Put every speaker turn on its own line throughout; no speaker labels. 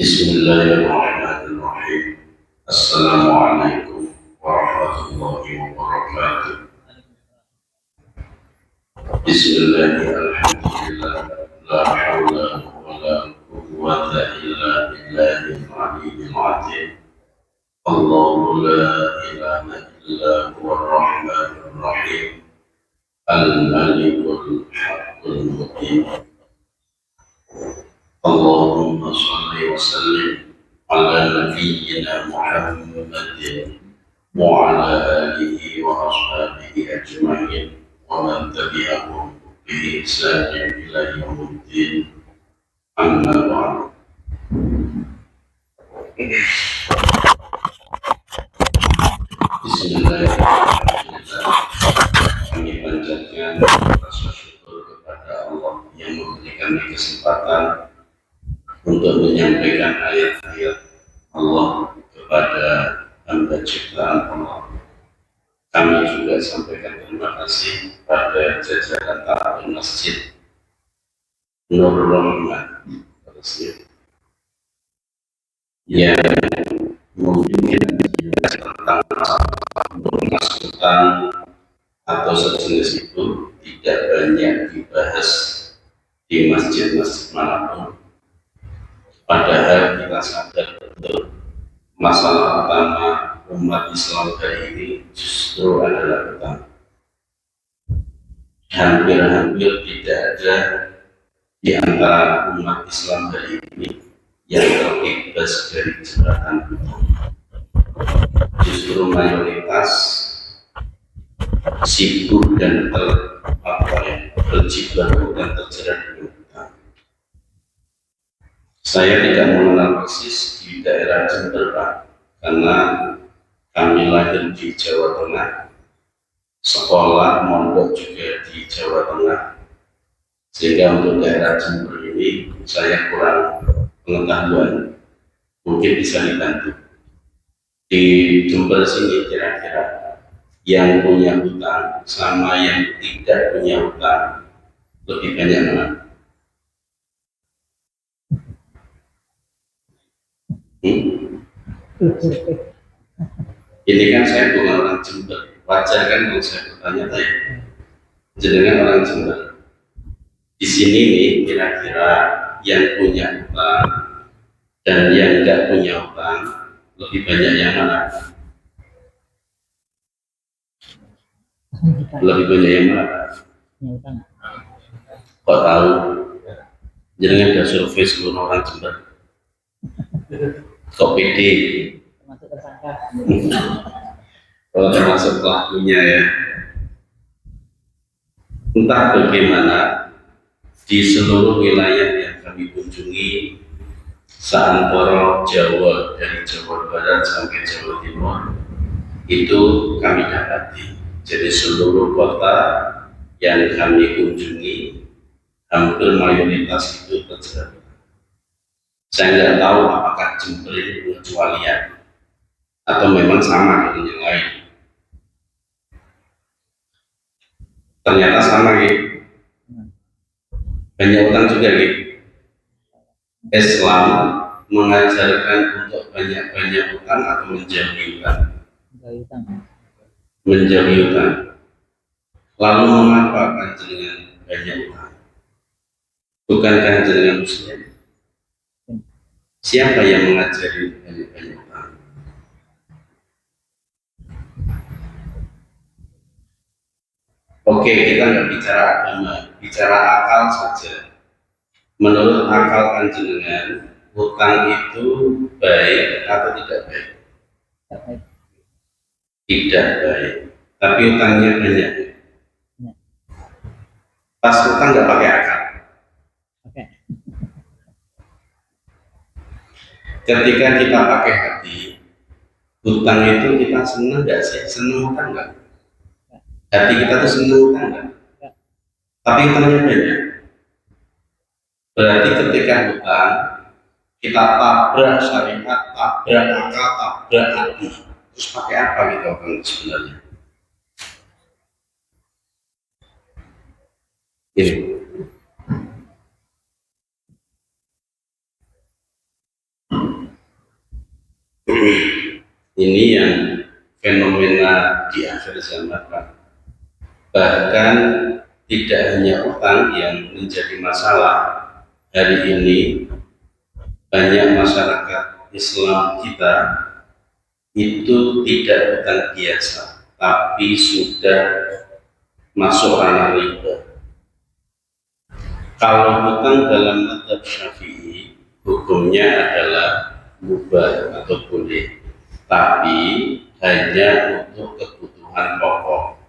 بسم الله الرحمن الرحيم. السلام عليكم ورحمة الله وبركاته. بسم الله الحمد لله لا حول ولا قوة إلا بالله العلي العظيم. الله لا إله إلا هو الرحمن الرحيم الملك الحق المبين. اللهم صل وسلم على نبينا محمد وعلى آله وأصحابه أجمعين ومن تبعهم بإحسان إلى يوم الدين. أما بعد. Bismillahirrahmanirrahim. Kami panjatkan rasa syukur kepada Allah yang memberikan kesempatan untuk menyampaikan ayat-ayat Allah kepada hamba ciptaan Allah. Kami juga sampaikan terima kasih pada jajaran takmir Masjid Nurul Rahman yang mungkin tentang pemasukan atau sejenis itu tidak banyak dibahas di masjid-masjid manapun. Padahal kita sadar betul masalah utama umat Islam hari ini justru adalah utang. Hampir-hampir tidak ada di antara umat Islam hari ini yang terbebas dari jeratan utang. Justru mayoritas sibuk dan terjibaku dan terjerat dengan utang. Saya tidak mengenal persis di daerah Jember, Pak, karena kami lahir di Jawa Tengah, sekolah mondok juga di Jawa Tengah, sehingga untuk daerah Jember ini saya kurang pengetahuan. Mungkin bisa dibantu. Di Jember sini kira-kira yang punya hutang sama yang tidak punya hutang lebih banyak mana? Ini kan saya bukan orang Jember, wajar kan kalau saya bertanya-tanya. Jenengan orang Jember. Di sini nih kira-kira yang punya hutang dan yang tidak punya hutang lebih banyak yang mana? Lebih banyak yang mana? Kok tahu? Jenengan ada survei seluruh orang Jember. Kok pede?
Termasuk tersangka.
Kalau termasuk pelakunya ya. Entah bagaimana di seluruh wilayah yang kami kunjungi, seantero Jawa, dari Jawa Barat sampai Jawa Timur, itu kami dapati. Jadi seluruh kota yang kami kunjungi, hampir mayoritas itu terjerat. Saya nggak tahu apakah Jember ini pengecualian atau memang sama dengan yang lain. Ternyata sama gitu. Banyak utang juga gitu. Islam mengajarkan untuk banyak-banyak utang atau menjauhi utang. Menjauhi utang. Lalu mengapa panjenengan banyak utang? Bukankah jenengan muslim? Siapa yang mengajari banyak-banyak utang? Oke, kita nggak bicara agama, bicara akal saja. Menurut akal panjenengan, hutang itu baik atau tidak baik? Tidak baik. Tapi hutangnya banyak. Pas hutang nggak pakai akal. Ketika kita pakai hati, hutang itu kita senang nggak sih? Senang hutang nggak? Hati kita tuh senang hutang nggak? Tapi hutangnya banyak. Berarti ketika hutang, kita tabrak syariat, tabrak akal, tabrak hati. Terus pakai apa gitu hutang sebenarnya? Ini. Ini yang fenomena di akhir zaman, Pak. Bahkan tidak hanya utang yang menjadi masalah hari ini, banyak masyarakat Islam kita itu tidak utang biasa, tapi sudah masuk ranah riba. Kalau utang dalam mazhab Syafi'i, hukumnya adalah mubah atau boleh, tapi hanya untuk kebutuhan pokok.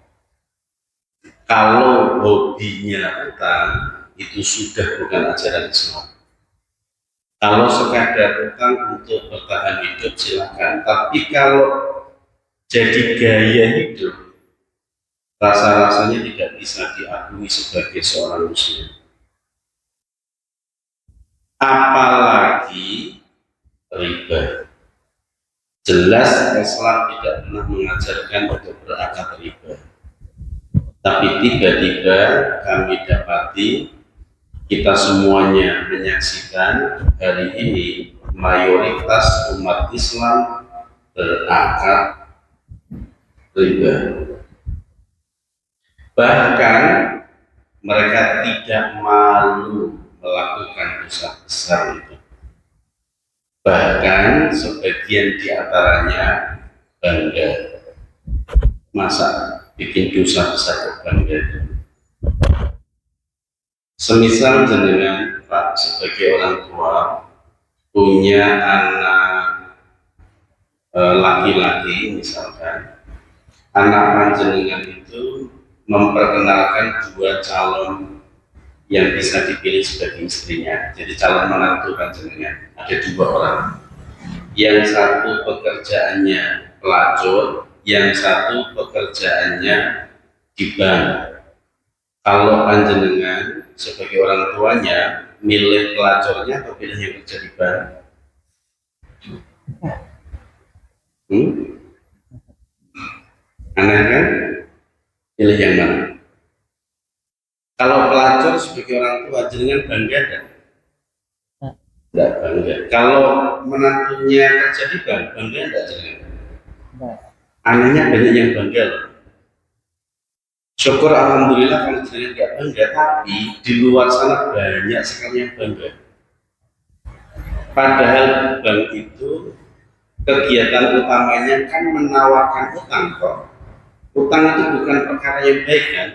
Kalau hobinya utang, itu sudah bukan ajaran Islam. Kalau sekadar utang untuk bertahan hidup silakan, tapi kalau jadi gaya hidup, rasa-rasanya tidak bisa diakui sebagai seorang muslim. Apalagi riba. Jelas Islam tidak pernah mengajarkan untuk berakad riba. Tapi tiba-tiba kami dapati, kita semuanya menyaksikan hari ini mayoritas umat Islam berakad riba. Bahkan mereka tidak malu melakukan dosa besar itu. Bahkan sebagian di antaranya bangga. Masa bikin dosa besar kok bangga? Semisal jenengan Pak sebagai orang tua punya anak laki-laki, misalkan anak panjenengan itu memperkenalkan dua calon yang bisa dipilih sebagai istrinya. Jadi calon menantu panjenengan ada dua orang. Yang satu pekerjaannya pelacur, yang satu pekerjaannya di bank. Kalau panjenengan sebagai orang tuanya milih pelacurnya atau pilih yang kerja di bank? Aneh kan? Pilih yang mana? Kalau pelacur sebagai orang tua jenengan bangga kan? Tidak bangga. Kalau menantunya kerja di bank, bangga tidak jenengan? Anehnya banyak yang bangga loh. Syukur alhamdulillah kalau jenengan tidak bangga, tapi di luar sana banyak sekali yang bangga. Padahal bank itu kegiatan utamanya kan menawarkan utang kok. Utang itu bukan perkara yang baik kan?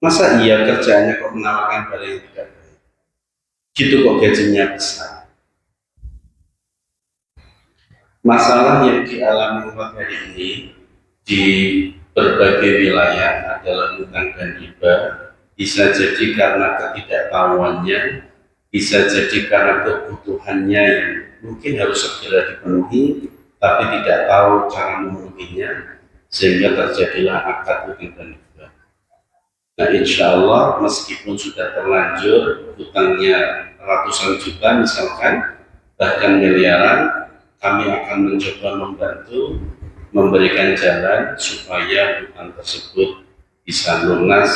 Masa iya kerjanya kok menawarkan barang yang tidak baik? Gitu kok gajinya besar. Masalah yang dialami umat hari ini di berbagai wilayah adalah utang dan riba. Bisa jadi karena ketidaktahuannya, bisa jadi karena kebutuhannya yang mungkin harus segera dipenuhi, tapi tidak tahu cara memenuhinya, sehingga terjadilah akad utang dan riba. Nah, insya Allah meskipun sudah terlanjur utangnya ratusan juta misalkan, bahkan miliaran, kami akan mencoba membantu memberikan jalan supaya utang tersebut bisa lunas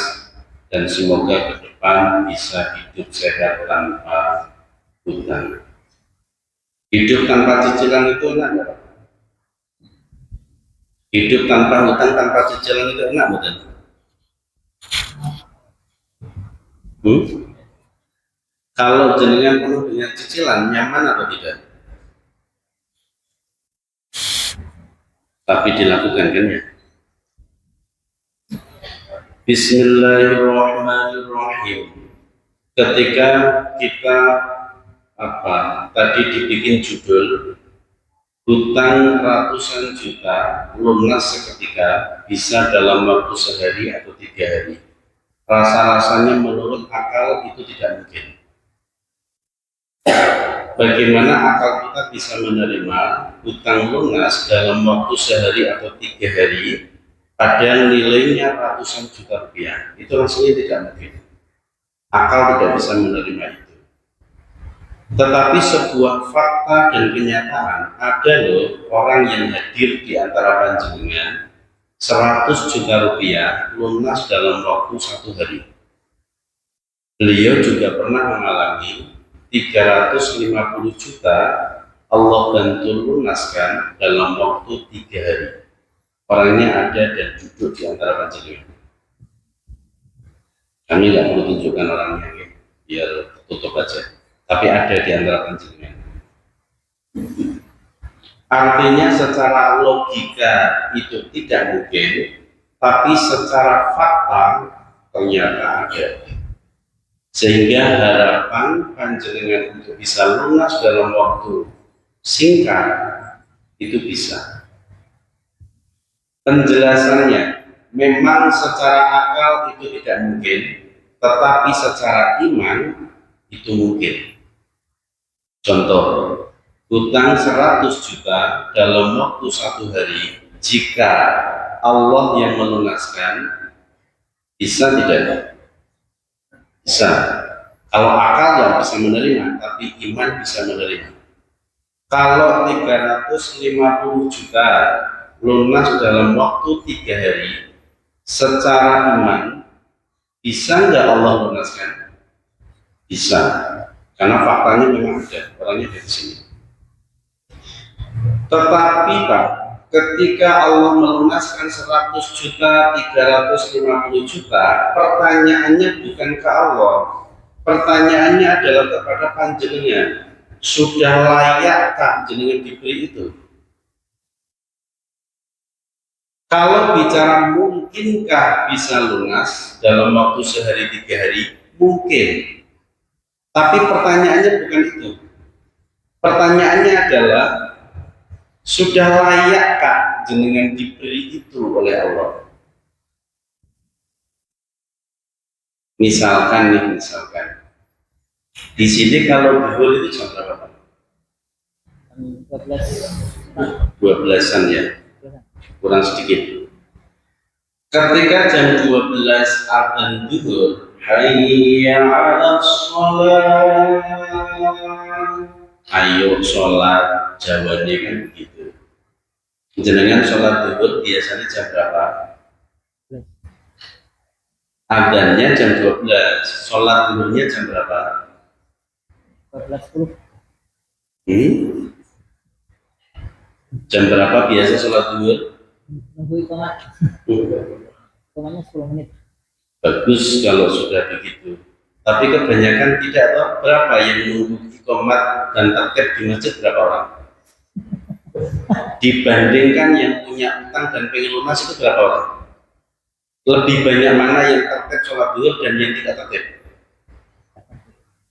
dan semoga ke depan bisa hidup sehat tanpa utang. Hidup tanpa cicilan itu enak nggak? Hidup tanpa utang, tanpa cicilan itu enak betul? Kalau jenengan penuh dengan cicilan, nyaman atau tidak? Tapi dilakukan kan ya? Bismillahirrahmanirrahim. Ketika kita tadi dibikin judul hutang ratusan juta lunas seketika, bisa dalam waktu sehari atau 3 hari. Rasa-rasanya menurut akal itu tidak mungkin. Bagaimana akal kita bisa menerima hutang lunas dalam waktu sehari atau 3 hari padahal nilainya ratusan juta rupiah? Itu rasanya tidak mungkin. Akal tidak bisa menerima itu. Tetapi sebuah fakta dan kenyataan, ada loh orang yang hadir di antara panjenengan 100 juta rupiah lunas dalam waktu 1 hari. Beliau juga pernah mengalami 350 juta Allah bantu lunaskan dalam waktu 3 hari. Orangnya ada dan duduk di antara panjenengan. Kami nggak perlu tunjukkan orangnya, ya, biar tutup aja. Tapi ada di antara panjenengan. Artinya secara logika itu tidak mungkin, tapi secara fakta ternyata ada. Sehingga harapan panjenengan untuk bisa lunas dalam waktu singkat itu bisa. Penjelasannya, memang secara akal itu tidak mungkin, tetapi secara iman itu mungkin. Contoh, hutang 100 juta dalam waktu 1 hari, jika Allah yang melunaskan, bisa tidak? Bisa. Kalau akal yang bisa menerima, tapi iman bisa menerima. Kalau 350 juta lunas dalam waktu 3 hari, secara iman bisa nggak Allah lunaskan? Bisa, karena faktanya memang ada, orangnya dari sini. Tetapi Pak, ketika Allah melunaskan 100 juta, 350 juta, pertanyaannya bukan ke Allah, pertanyaannya adalah kepada panjenengan. Sudah layakkah jenengan diberi itu? Kalau bicara mungkinkah bisa lunas dalam waktu sehari 3 hari, mungkin. Tapi pertanyaannya bukan itu. Pertanyaannya adalah, sudah layakkah jenengan diberi itu oleh Allah? Misalkan di sini kalau duhur itu jam berapa? 12-an ya, kurang sedikit. Ketika jam 12 adzan duhur, hayya 'alas shalah, ayo sholat, jawabannya kan begitu. Jenengan sholat duhur biasanya jam berapa? Adzannya jam 12, sholat duhurnya jam berapa?
14.10.
Jam berapa biasa sholat duhur?
Nunggu ikomat. Ikomatnya 10 menit.
Bagus kalau sudah begitu. Tapi kebanyakan tidak tahu berapa yang menunggu ikomat dan tertib di masjid, berapa orang? Dibandingkan yang punya utang dan pengen lunas itu berapa orang? Lebih banyak mana yang tertib sholat duhur dan yang tidak tertib?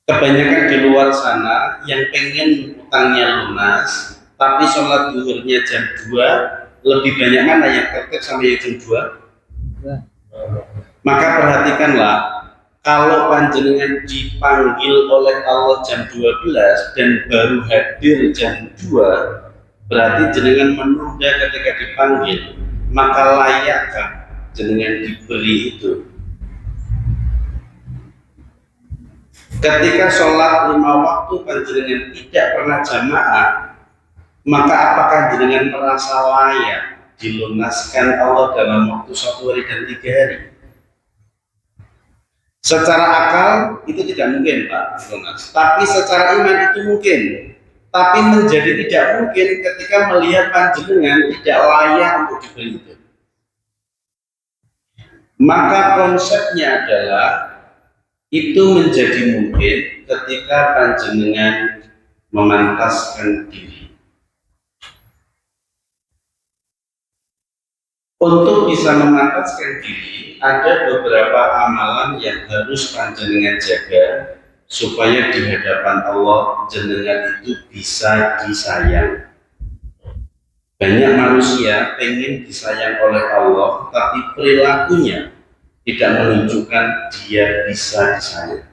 Kebanyakan di luar sana yang pengen utangnya lunas, tapi sholat duhurnya jam 2, lebih banyak mana yang tertib sampai jam 2? Maka perhatikanlah, kalau panjenengan dipanggil oleh Allah jam 12 dan baru hadir jam 2, berarti jenengan menunda ketika dipanggil. Maka layakkah jenengan diberi itu? Ketika sholat 5 waktu panjenengan tidak pernah jamaah, maka apakah jenengan merasa layak dilunaskan Allah dalam waktu 1 hari dan 3 hari? Secara akal itu tidak mungkin Pak lunas, tapi secara iman itu mungkin. Tapi menjadi tidak mungkin ketika melihat panjenengan tidak layak untuk diberi itu. Maka konsepnya adalah itu menjadi mungkin ketika panjenengan memantaskan diri. Untuk bisa memantaskan diri, ada beberapa amalan yang harus panjenengan jaga supaya di hadapan Allah jenengan itu bisa disayang. Banyak manusia pengen disayang oleh Allah, tapi perilakunya tidak menunjukkan dia bisa disayang.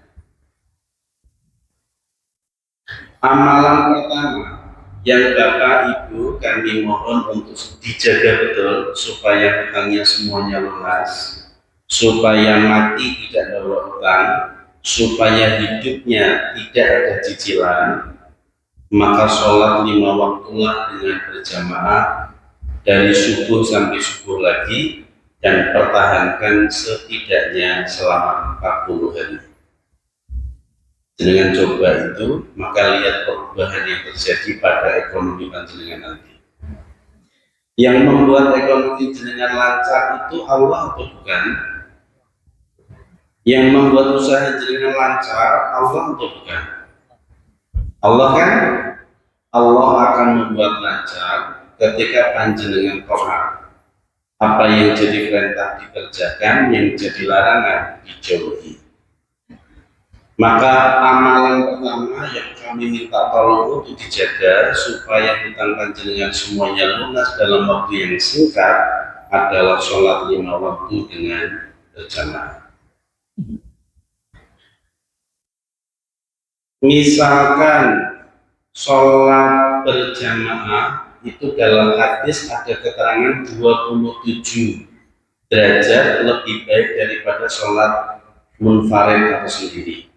Amalan pertama yang Bapak Ibu kami mohon untuk dijaga betul supaya hutangnya semuanya lunas, supaya mati tidak ada hutang, supaya hidupnya tidak ada cicilan. Maka sholat 5 waktulah dengan berjamaah dari subuh sampai subuh lagi, dan pertahankan setidaknya selama 40 hari. Jenengan coba itu, maka lihat perubahan yang terjadi pada ekonomi panjenengan nanti. Yang membuat ekonomi jenengan lancar itu Allah atau bukan? Yang membuat usaha jenengan lancar Allah atau bukan? Allah kan? Allah akan membuat lancar ketika panjenengan taat. Apa yang jadi perintah dikerjakan, yang jadi larangan dijauhi. Maka amalan pertama yang kami minta tolong untuk dijaga supaya hutang panjenengan semuanya lunas dalam waktu yang singkat adalah sholat 5 waktu dengan berjamaah. Misalkan sholat berjamaah itu dalam hadis ada keterangan 27 derajat lebih baik daripada sholat munfarid atau sendiri.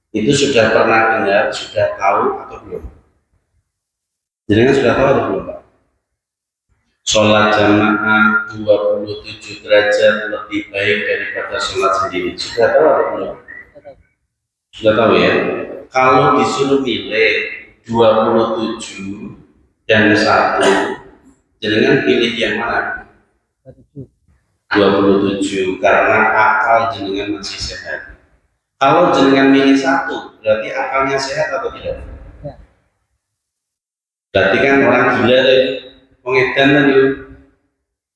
Itu sudah pernah dengar, sudah tahu atau belum? Jenengan sudah tahu atau belum, Pak? Sholat jamaah 27 derajat lebih baik daripada sholat sendiri. Sudah tahu atau belum? Sudah tahu ya? Kalau disuruh milih 27 dan 1, jenengan pilih yang mana? 27, karena akal jenengan masih sehat. Kalau jenengan milih 1, berarti akalnya sehat atau tidak? Ya. Berarti kan orang gila deh, pengedan tadi.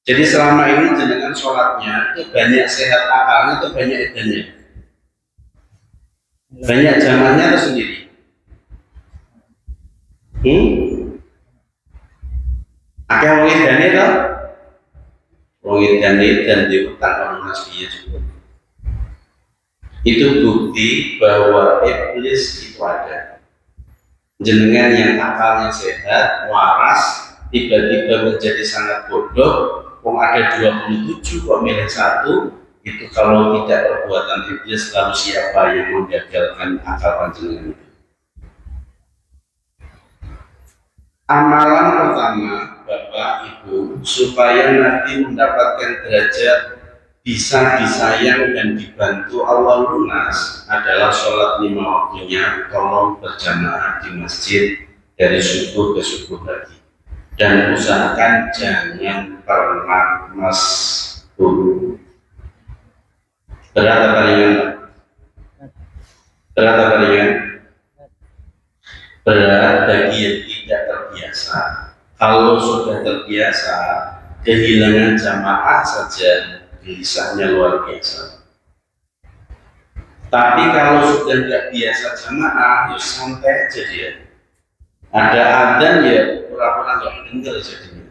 Jadi selama ini jenengan sholatnya itu banyak sehat akalnya atau banyak edannya? Banyak jamaahnya atau sendiri? Akeh wong edane to? Wong edane dan diutang orang aslinya juga. Itu bukti bahwa iblis itu ada. Jenengan yang akalnya sehat, waras, tiba-tiba menjadi sangat bodoh. Wong ada 27 kok milih 1, itu kalau tidak perbuatan iblis, lalu siapa yang menggagalkan akal panjenengan itu? Amalan pertama, Bapak Ibu, supaya nanti mendapatkan derajat bisa disayang dan dibantu Allah lunas adalah sholat 5 waktunya. Tolong berjamaah di masjid dari subuh ke subuh lagi, dan usahakan jangan pernah masbuk. Berat apa ringan? Berat apa ringan? Berat bagi yang tidak terbiasa. Kalau sudah terbiasa, kehilangan jamaah saja gelisahnya luar biasa. Tapi kalau sudah nggak biasa jamaah, ya santai aja dia. Ada adzan ya pura-pura nggak dengar jadinya.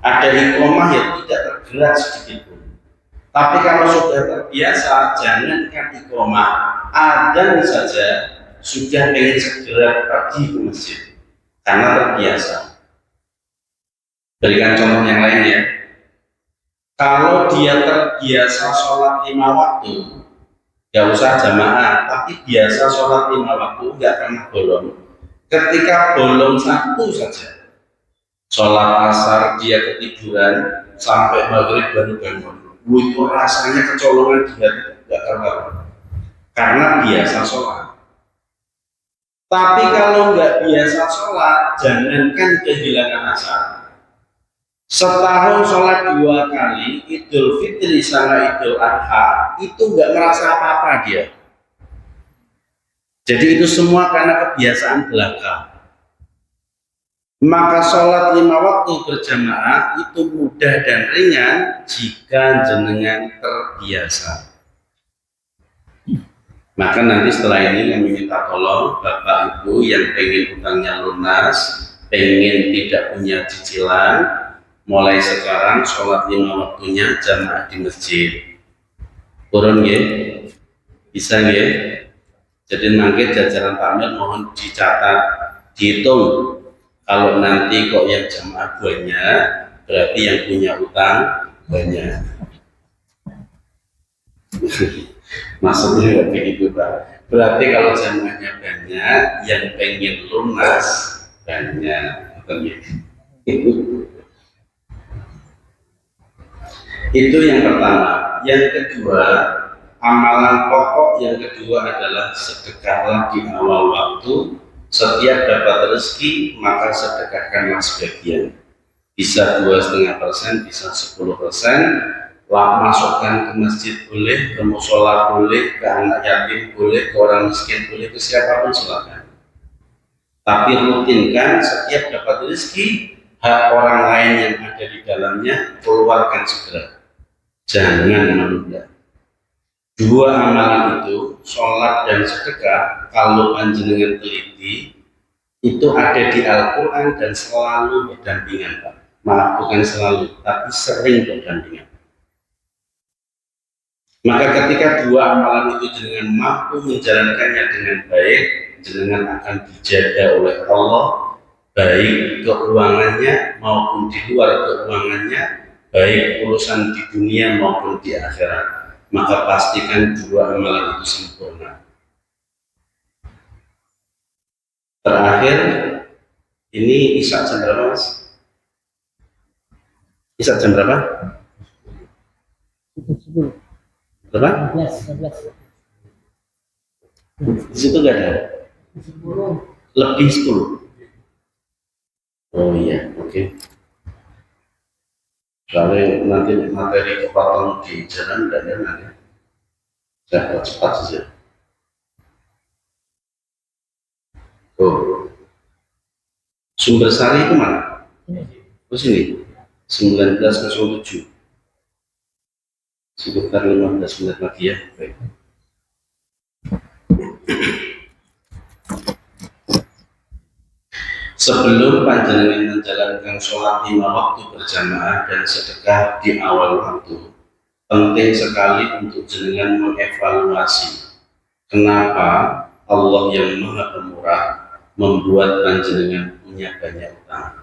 Ada iqomah ya tidak tergerak sedikit pun. Tapi kalau sudah terbiasa, jangankan iqomah, adzan saja sudah ingin segera pergi ke masjid karena terbiasa. Berikan contoh yang lain ya. Kalau dia terbiasa sholat 5 waktu, gak usah jamaah, tapi biasa sholat 5 waktu, gak pernah bolong. Ketika bolong 1 saja, sholat asar dia ketiduran sampai maghrib baru bangun. Itu rasanya kecolongan dia gak karuan, karena biasa sholat. Tapi kalau nggak biasa sholat, jangankan kehilangan asar. Setahun sholat 2 kali, Idul Fitri sama Idul Adha, itu nggak merasa apa-apa dia. Jadi itu semua karena kebiasaan belaka. Maka sholat 5 waktu berjamaah itu mudah dan ringan jika jenengan terbiasa. Maka nanti setelah ini kami minta tolong Bapak Ibu yang pengen utangnya lunas, pengen tidak punya cicilan, mulai sekarang sholat 5 waktunya jamaah di masjid. Turun ya, bisa ya. Jadi nanti jajaran tamir mohon dicatat, dihitung. Kalau nanti kok yang jamaah banyak, berarti yang punya utang banyak. Maksudnya nggak begitu Pak. Berarti kalau jamaahnya banyak, yang pengen lunas banyak. Itu yang pertama. Yang kedua, amalan pokok yang kedua adalah sedekahlah di awal waktu. Setiap dapat rezeki maka sedekahkanlah sebagian. Bisa 2,5%, bisa 10%. Masukkan ke masjid boleh, ke musola boleh, ke anak yatim boleh, ke orang miskin boleh, ke siapapun silakan. Tapi rutinkan setiap dapat rezeki, hak orang lain yang ada di dalamnya keluarkan segera. Jangan menunda. Dua amalan itu, sholat dan sedekah, kalau panjenengan teliti, itu ada di Al-Quran dan selalu berdampingan, Pak. Maaf, bukan selalu, tapi sering berdampingan. Maka ketika dua amalan itu jenengan mampu menjalankannya dengan baik, jenengan akan dijaga oleh Allah, baik keuangannya maupun di luar keuangannya, baik urusan di dunia maupun di akhirat. Maka pastikan dua amalan itu sempurna. Terakhir, ini Isya jam berapa, Mas? Isya jam berapa?
10.
Berapa?
11.
Di situ nggak ada?
10.
Lebih 10. Oh iya, oke. Soalnya nanti materi kepotong di jalan dan nanti saya cepat saja. Oh, Sumber Sari itu mana? Oh sini, 19.07. Sekitar 15 menit lagi ya. Baik. Sebelum panjenengan menjalankan sholat 5 waktu berjamaah dan sedekah di awal waktu, penting sekali untuk jenengan mengevaluasi kenapa Allah yang Maha Pemurah membuat panjenengan punya banyak utang.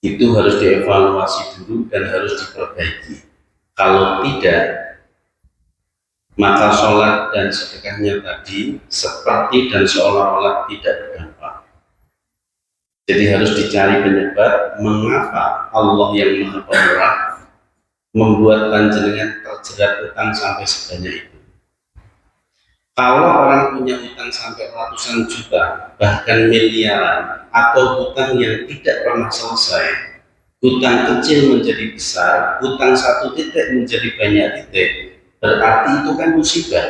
Itu harus dievaluasi dulu dan harus diperbaiki. Kalau tidak, maka sholat dan sedekahnya tadi seperti dan seolah-olah tidak berdampak. Jadi harus dicari penyebab mengapa Allah yang Maha Pemurah membuat panjenengan terjerat utang sampai sebanyak itu. Kalau orang punya utang sampai ratusan juta, bahkan miliaran, atau hutang yang tidak pernah selesai, hutang kecil menjadi besar, hutang satu titik menjadi banyak titik, berarti itu kan musibah.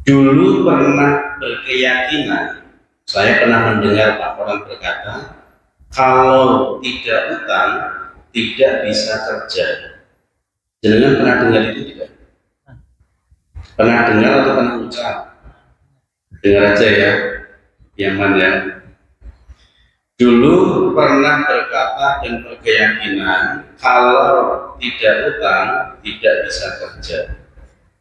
Dulu pernah berkeyakinan, saya pernah mendengar Pak orang berkata, kalau tidak utang, tidak bisa kerja. Jenengan pernah dengar itu tidak? Pernah dengar atau pernah ucap? Dengar aja ya, Yaman ya. Dulu pernah berkata dan berkeyakinan kalau tidak utang tidak bisa kerja.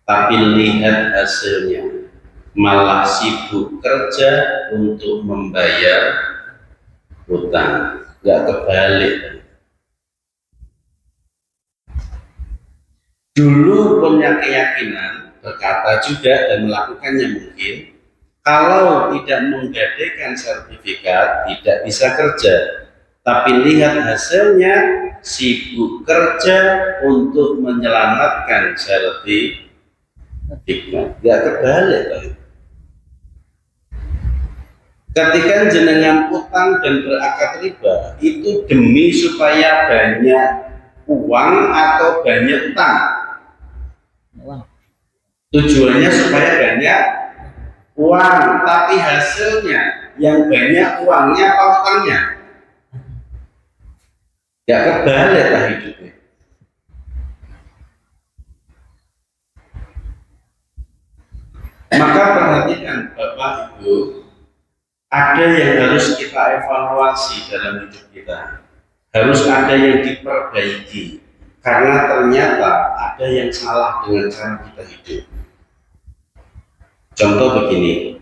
Tapi lihat hasilnya, malah sibuk kerja untuk membayar utang. Gak kebalik. Dulu punya keyakinan, berkata juga dan melakukannya mungkin, kalau tidak menggadaikan sertifikat tidak bisa kerja. Tapi lihat hasilnya, sibuk kerja untuk menyelamatkan sertifikat. Gak kebalik tadi. Ketika jenengan utang dan berakad riba, itu demi supaya banyak uang atau banyak utang. Tujuannya supaya banyak uang, tapi hasilnya yang banyak uangnya apa utangnya? Ya kebalik lah hidupnya. Maka perhatikan Bapak Ibu, ada yang harus kita evaluasi dalam hidup kita. Harus ada yang diperbaiki, karena ternyata ada yang salah dengan cara kita hidup. Contoh begini,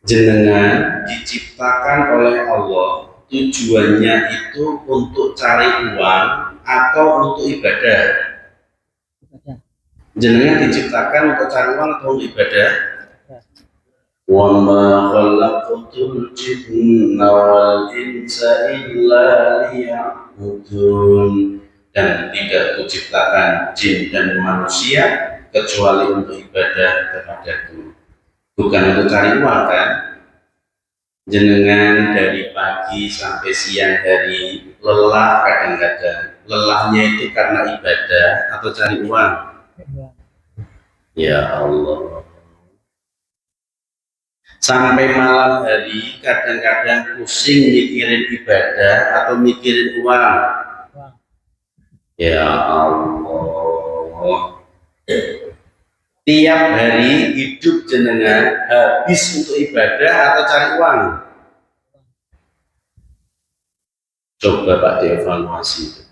jenengan diciptakan oleh Allah, tujuannya itu untuk cari uang atau untuk ibadah? Jenengan diciptakan untuk cari uang atau untuk ibadah? Wa ma khalaqtul jinna wal insa illa liya'budun. dan tidak kuciptakan jin dan manusia kecuali untuk ibadah kepadaku, bukan untuk cari uang kan? Jenengan dari pagi sampai siang hari lelah, kadang-kadang lelahnya itu karena ibadah atau cari uang? Ya Allah. Sampai malam hari kadang-kadang pusing mikirin ibadah atau mikirin uang? Ya Allah. Tiap hari hidup jenengan habis untuk ibadah atau cari uang? Coba Pak dievaluasi.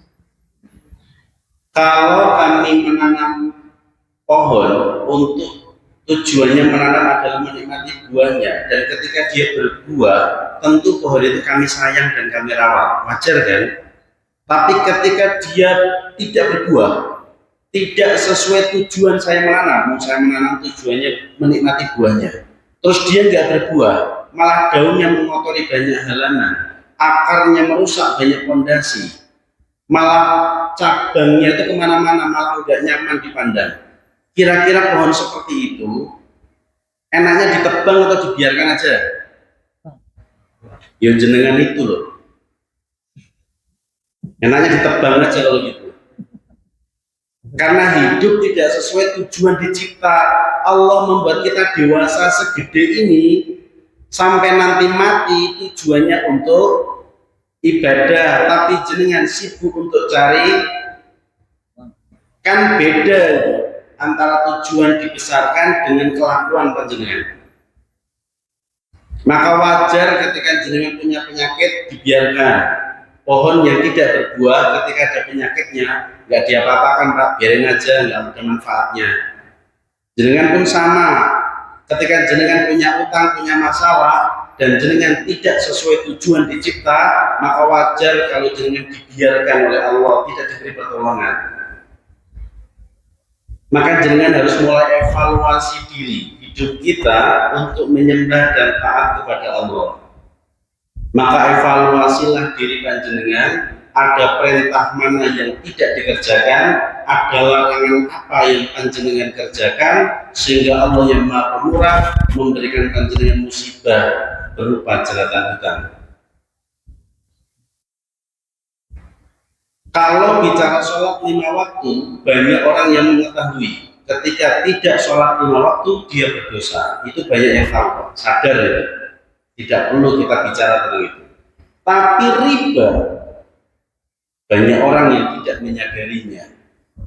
Kalau kami menanam pohon untuk tujuannya menanam adalah menikmati buahnya, dan ketika dia berbuah tentu pohon itu kami sayang dan kami rawat, wajar kan? Tapi ketika dia tidak berbuah, tidak sesuai tujuan saya menanam tujuannya menikmati buahnya, terus dia nggak berbuah, malah daunnya mengotori banyak halaman, akarnya merusak banyak pondasi, malah cabangnya itu kemana-mana, malah nggak nyaman dipandang. Kira-kira pohon seperti itu enaknya ditebang atau dibiarkan aja? Ya jenengan itu loh, enaknya ditebang aja kalau gitu. Karena hidup tidak sesuai tujuan dicipta. Allah membuat kita dewasa segede ini, sampai nanti mati tujuannya untuk ibadah, tapi jenengan sibuk untuk cari, kan beda antara tujuan dibesarkan dengan kelakuan panjenengan. Maka wajar ketika jenengan punya penyakit dibiarkan. Pohon yang tidak berbuah ketika ada penyakitnya nggak diapa-apakan, Pak, biarin aja, nggak ada manfaatnya. Jenengan pun sama, ketika jenengan punya utang, punya masalah, dan jenengan tidak sesuai tujuan dicipta, maka wajar kalau jenengan dibiarkan oleh Allah, tidak diberi pertolongan. Maka jenengan harus mulai evaluasi diri hidup kita untuk menyembah dan taat kepada Allah. Maka evaluasilah diri panjenengan, ada perintah mana yang tidak dikerjakan, ada larangan apa yang panjenengan kerjakan, sehingga Allah yang Maha Pemurah memberikan panjenengan musibah berupa jeratan hutang. Kalau bicara sholat 5 waktu, banyak orang yang mengetahui ketika tidak sholat 5 waktu dia berdosa. Itu banyak yang tahu, sadar ya. Tidak perlu kita bicara tentang itu. Tapi riba, banyak orang yang tidak menyadarinya.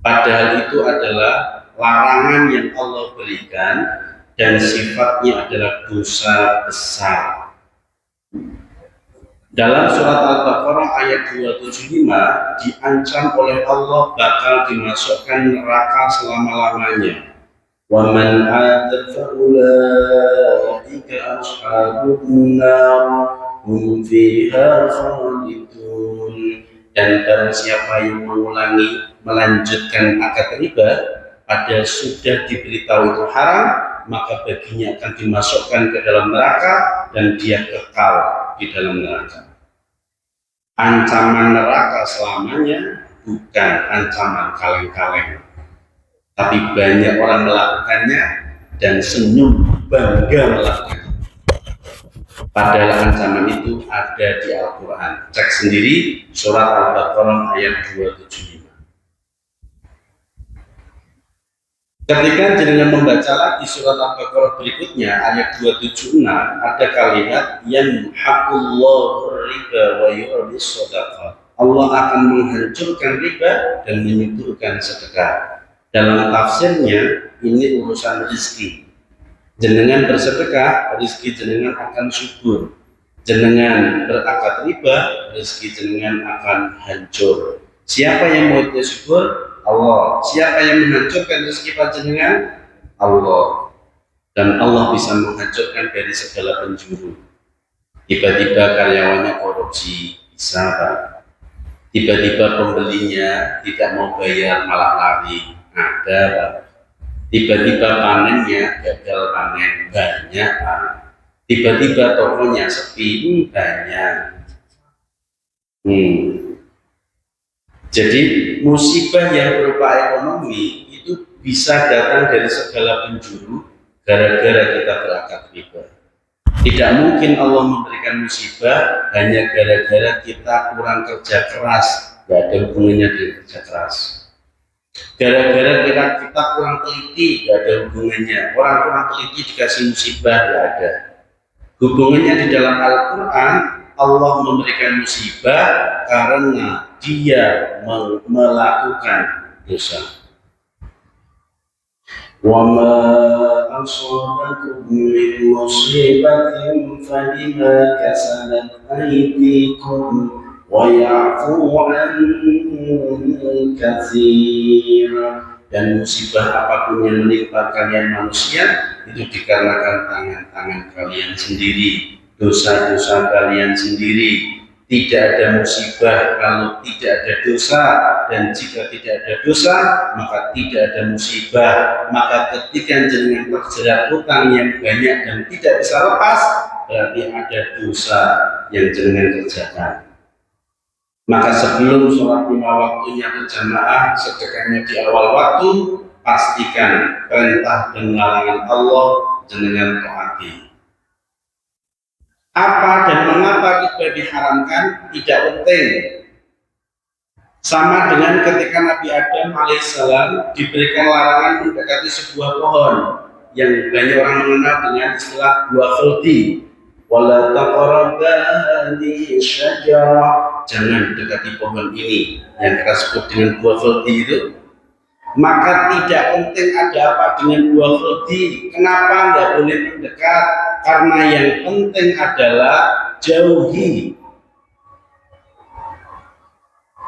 Padahal itu adalah larangan yang Allah berikan dan sifatnya adalah dosa besar. Dalam surat Al-Baqarah ayat 275 diancam oleh Allah bakal dimasukkan neraka selama-lamanya. Wa man ulaika ashabun nar hum fiha khalidun. Dan barang siapa yang mengulangi melanjutkan akad riba padahal sudah diberitahu itu haram, maka baginya akan dimasukkan ke dalam neraka dan dia kekal di dalam neraka. Ancaman neraka selamanya, bukan ancaman kaleng-kaleng. Tapi banyak orang melakukannya dan senyum bangga melakukannya. Padahal ancaman itu ada di Al-Quran. Cek sendiri surat Al-Baqarah ayat 275. Ketika jenengan membaca lagi surat Al-Baqarah berikutnya ayat 276, ada kalimat yamhaqullahu riba wa yurbis shadaqah. Allah akan menghancurkan riba dan menyuburkan sedekah. Dalam tafsirnya ini urusan rezeki. Jenengan bersedekah, rezeki jenengan akan subur. Jenengan berakad riba, rezeki jenengan akan hancur. Siapa yang mau dia subur? Allah. Siapa yang menghancurkan rezeki panjenengan? Allah. Dan Allah bisa menghancurkan dari segala penjuru. Tiba-tiba karyawannya korupsi, bisa Pak. Tiba-tiba pembelinya tidak mau bayar malah lari, ada Pak. Tiba-tiba panennya gagal panen, banyak Pak. Tiba-tiba tokonya sepi, banyak. Jadi musibah yang berupa ekonomi itu bisa datang dari segala penjuru gara-gara kita berakad riba. Tidak mungkin Allah memberikan musibah hanya gara-gara kita kurang kerja keras, tidak ada hubungannya dengan kerja keras. Gara-gara kita kurang teliti, tidak ada hubungannya. Orang kurang teliti dikasih musibah, tidak ada. Hubungannya di dalam Al-Quran, Allah memberikan musibah karena dia melakukan dosa. وَمَا أَصَابَكُم مِّن مُّصِيبَةٍ فَبِمَا كَسَبَتْ أَيْدِيكُمْ وَيَعْفُو عَن كَثِيرٍ. Dan musibah apapun yang menimpa kalian manusia itu dikarenakan tangan-tangan kalian sendiri, dosa-dosa kalian sendiri. Tidak ada musibah kalau tidak ada dosa, dan jika tidak ada dosa maka tidak ada musibah. Maka ketika jenengan terjerat hutang yang banyak dan tidak bisa lepas, berarti ada dosa yang jenengan kerjakan. Maka sebelum sholat 5 waktunya berjamaah, sedekahnya di awal waktu, pastikan perintah dan larangan Allah jenengan taati. Apa dan mengapa riba diharamkan tidak penting. Sama dengan ketika Nabi Adam alaihissalam diberikan larangan mendekati sebuah pohon yang banyak orang mengenal dengan istilah buah khuldi. Wala taqrabu hadhihi syajarah, jangan dekati pohon ini yang kita sebut dengan buah khuldi itu. Maka tidak penting ada apa dengan buah khuldi. Kenapa nggak boleh mendekat? Karena yang penting adalah jauhi.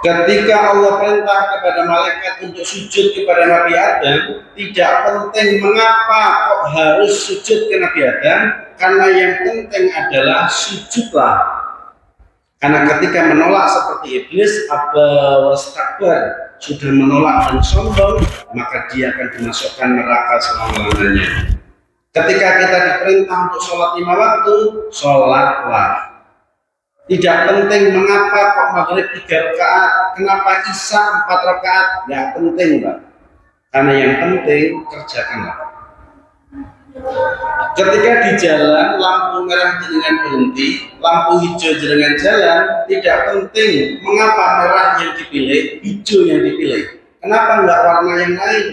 Ketika Allah perintah kepada malaikat untuk sujud kepada Nabi Adam, tidak penting mengapa kok harus sujud ke Nabi Adam, karena yang penting adalah sujudlah. Karena ketika menolak seperti iblis, Aba wastakbar, sudah menolak dan sombong, maka dia akan dimasukkan neraka selama-lamanya. Ketika kita diperintah untuk sholat 5 waktu, sholatlah. Tidak penting mengapa kok maghrib 3 rakaat, kenapa isya 4 rakaat, nggak penting, Pak. Karena yang penting kerjakanlah. Ketika di jalan lampu merah jenengan berhenti, lampu hijau jenengan jalan, tidak penting mengapa merah yang dipilih, hijau yang dipilih. Kenapa nggak warna yang lain?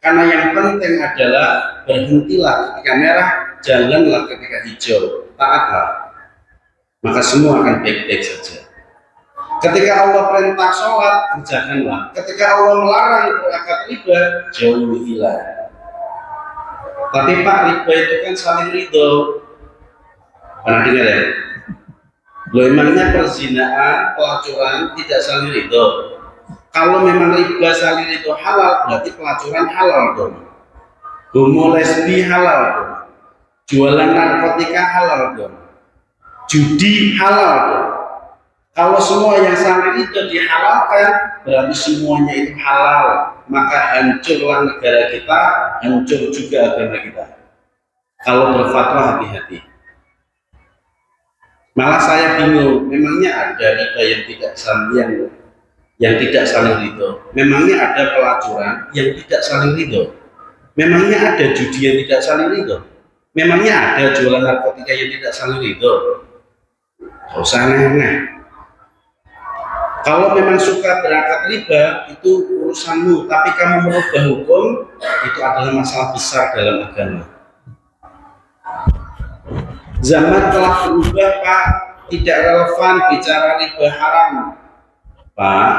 Karena yang penting adalah berhentilah ketika merah, jalanlah ketika hijau, taatlah. Maka semua akan baik-baik saja. Ketika Allah perintah sholat, kerjakanlah. Ketika Allah melarang berakad riba, jauhilah. Tapi Pak, riba itu kan saling ridho. Pernah dengar ya? Loh, emangnya perzinaan, pelacuran tidak saling ridho? Kalau memang riba saling ridho halal, berarti pelacuran halal dong. Homo lesbi halal dong. Jualan narkotika halal dong. Judi halal dong. Kalau semua yang saling ridho dihalalkan, berarti semuanya itu halal. Maka hancurlah negara kita, hancur juga agama kita. Kalau berfatwa hati-hati. Malah saya bingung, memangnya ada riba yang tidak saling ridho? Memangnya ada pelacuran yang tidak saling ridho? Memangnya ada judi yang tidak saling ridho? Memangnya ada jualan narkotika yang tidak saling ridho? Gak usah aneh-aneh. Kalau memang suka berakad riba, itu urusanmu, tapi kamu merubah hukum, itu adalah masalah besar dalam agama. Zaman telah berubah, Pak. Tidak relevan bicara riba haram, Pak.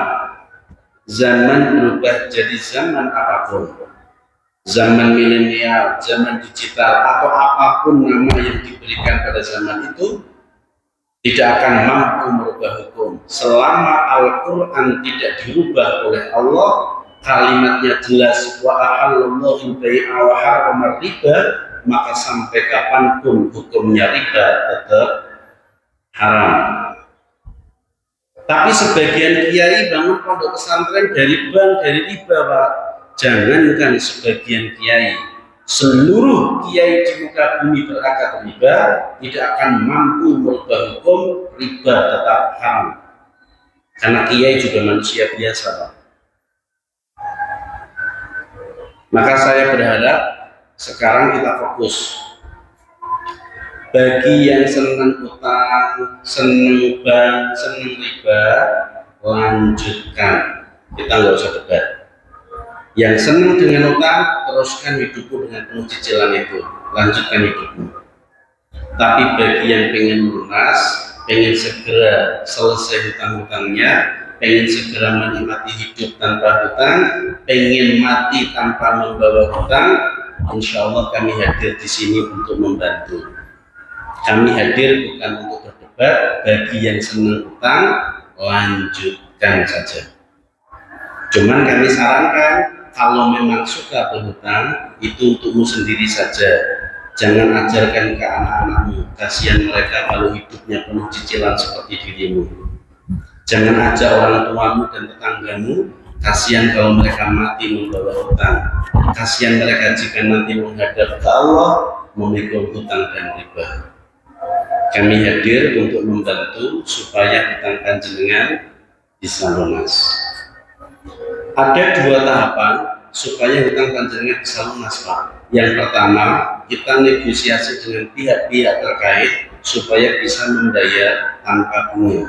Zaman berubah jadi zaman apapun. Zaman milenial, zaman digital, atau apapun nama yang diberikan pada zaman itu, tidak akan mampu merubah hukum. Selama Al-Quran tidak dirubah oleh Allah, kalimatnya jelas, wa ahallallahu bai'a wa harrama riba, maka sampai kapanpun hukumnya riba tetap haram. Tapi sebagian kiai bangun pondok pesantren dari bank, dari riba, Pak. Jangankan sebagian kiai, seluruh kiai di muka bumi berakad riba tidak akan mampu merubah hukum, riba tetap haram. Karena kiai juga manusia biasa, Pak. Maka saya berharap sekarang kita fokus. Bagi yang senang utang, senang bank, senang riba, lanjutkan. Kita nggak usah debat. Yang senang dengan utang, teruskan hidupmu dengan penuh cicilan itu. Lanjutkan hidupmu. Tapi bagi yang pengen lunas, pengen segera selesai hutang-hutangnya, pengen segera menikmati hidup tanpa hutang, pengen mati tanpa membawa hutang, insya Allah kami hadir di sini untuk membantu. Kami hadir bukan untuk berdebat. Bagi yang senang hutang, lanjutkan saja. Cuman kami sarankan, kalau memang suka berhutang, itu untukmu sendiri saja. Jangan ajarkan ke anak-anakmu. Kasihan mereka kalau hidupnya penuh cicilan seperti dirimu. Jangan ajak orang tuamu dan tetanggamu. Kasihan kalau mereka mati membawa hutang. Kasihan mereka jika nanti menghadap ke Allah memikul hutang dan riba. Kami hadir untuk membantu supaya hutang panjenengan bisa lunas. Ada dua tahapan supaya hutang panjenengan bisa lunas, Pak. Yang pertama, kita negosiasi dengan pihak-pihak terkait supaya bisa membayar tanpa bunga.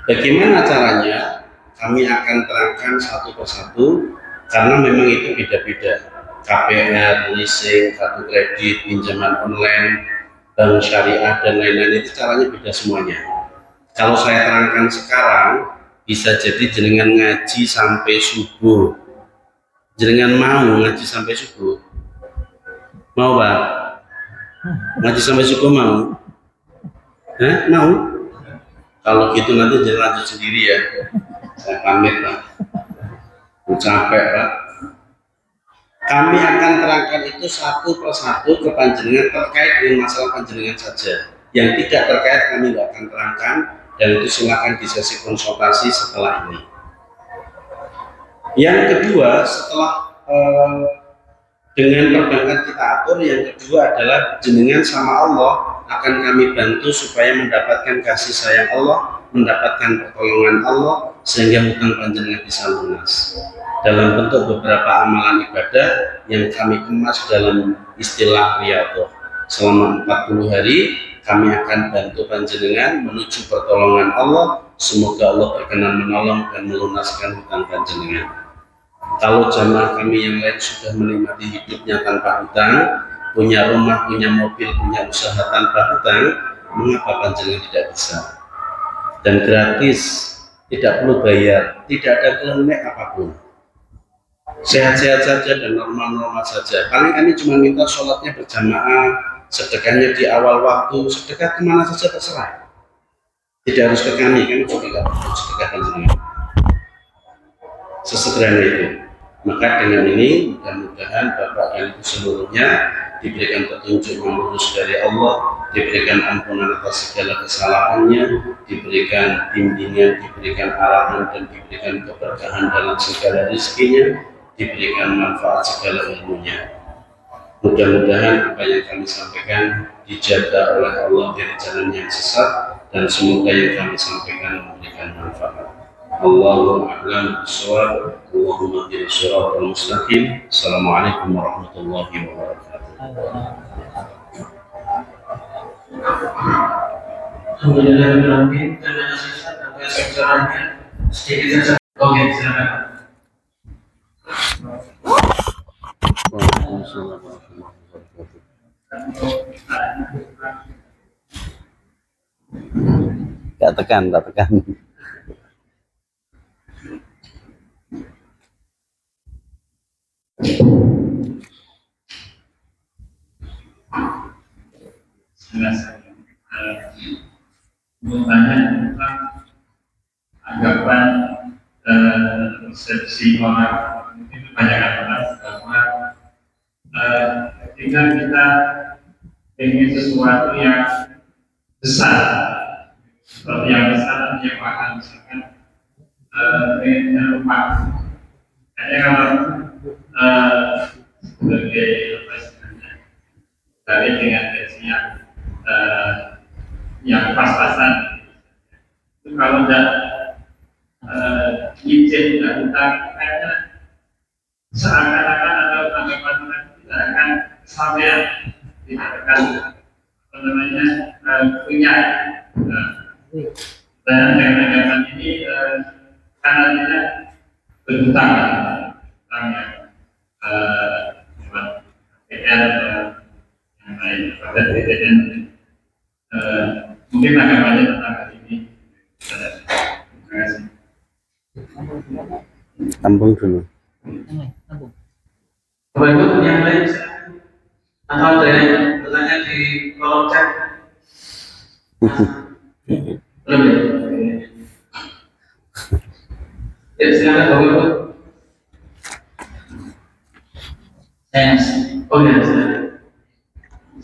Bagaimana caranya? Kami akan terangkan satu persatu karena memang itu beda-beda. KPR, leasing, kartu kredit, pinjaman online, bank syariah dan lain-lain itu caranya beda semuanya. Kalau saya terangkan sekarang, bisa jadi jenengan ngaji sampai subuh. Jenengan mau ngaji sampai subuh? Mau, Pak? Ngaji sampai subuh mau? Mau? Kalau gitu nanti jangan lanjut sendiri ya. Saya pamit, Pak. Capek, Pak. Kami akan terangkan itu satu persatu ke panjenengan terkait dengan masalah panjenengan saja. Yang tidak terkait kami tidak akan terangkan, dan itu silakan di sesi konsultasi setelah ini. Yang kedua, setelah dengan perbankan kita atur, yang kedua adalah jenengan sama Allah akan kami bantu supaya mendapatkan kasih sayang Allah, mendapatkan pertolongan Allah, sehingga hutang panjenengan bisa lunas. Dalam bentuk beberapa amalan ibadah yang kami kemas dalam istilah riyadhah. Selama 40 hari kami akan bantu panjenengan menuju pertolongan Allah. Semoga Allah berkenan menolong dan melunaskan hutang panjenengan. Kalau jamaah kami yang lain sudah menikmati hidupnya tanpa hutang, punya rumah, punya mobil, punya usaha tanpa hutang, mengapa panjenengan tidak bisa? Dan gratis, tidak perlu bayar, tidak ada klinik apapun. Sehat-sehat saja dan normal-normal saja. Paling kami cuma minta sholatnya berjamaah, sedekahnya di awal waktu, sedekah kemana saja terserah. Tidak harus ke kami juga tidak perlu sedekah panjenengan. Sesederhana itu. Maka dengan ini mudah-mudahan Bapak dan Ibu seluruhnya diberikan petunjuk yang lurus dari Allah, diberikan ampunan atas segala kesalahannya, diberikan bimbingan, diberikan arahan, dan diberikan keberkahan dalam segala rezekinya, diberikan manfaat segala ilmunya. Mudah-mudahan apa yang kami sampaikan dijaga oleh Allah dari jalan yang sesat, dan semoga yang kami sampaikan memberikan manfaat. Allahu a'lam bishawab. Allahumma hdina shiratal mustaqim. Assalamualaikum warahmatullahi wabarakatuh.
Alhamdulillah, terima kasih atas pencerahannya. Sedikit saja. Oke, silakan.
Tak tekan.
Bertanya tentang anggapan persepsi orang itu banyak adalah bahwa ketika kita ingin sesuatu yang besar, seperti yang besar yang akan misalkan ingin rumah, hanya kalau sebagai apa istilahnya dari dengan gaji yang pas-pasan itu kalau tidak
izin dan hutang kayaknya seakan-akan atau tanggapan tidak akan kesampaian, tidak akan apa namanya punya dan tanggapan ini karena tidak berhutang hutangnya PR yang lain pada BPN mungkin tanggapannya tentang hal ini. Terima kasih.
Tampung dulu.
Sambung.
Bapak Ibu yang lain atau ada yang bertanya di kolom chat? Belum ya? Ya silakan Bapak Ibu.
Saya
Oh ya silakan.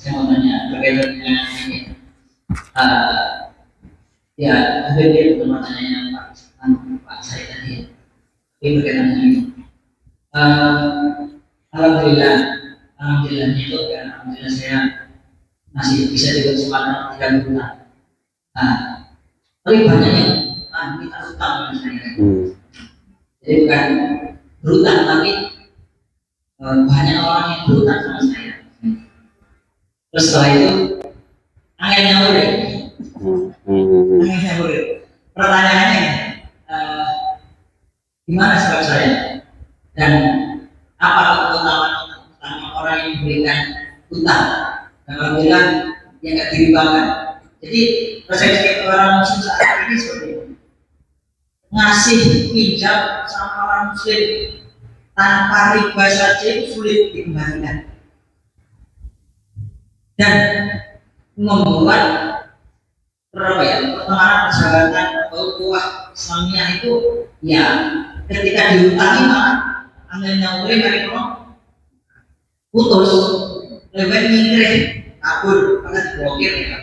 saya mau tanya berkaitan dengan ini. Ya, hampir dia pertama tanya Pak saya tadi. Ini berkaitan dengan ini. Alhamdulillah, alhamdulillahnya itu karena alhamdulillah saya masih bisa diberi kesempatan tidak berhutang. Tapi banyak yang minta hutang sama saya. Jadi bukan berhutang, tapi banyak orang yang berhutang sama saya. Terus setelah itu angin nyaur ya. Angin nyaur. Pertanyaannya gimana sikap saya dan apa keutamaan orang yang memberikan hutang? Dan alhamdulillah yang nggak diribakan. Jadi persepsi orang muslim saat ini seperti ini. Ngasih pinjam sama orang muslim tanpa riba saja sulit dikembalikan dan membuat pertemanan persahabatan atau ukhuwah Islamiyah itu ya ketika dihutangi malah anginnya mulai dari putus, lebih nyingkir kabur maka diblokir ya.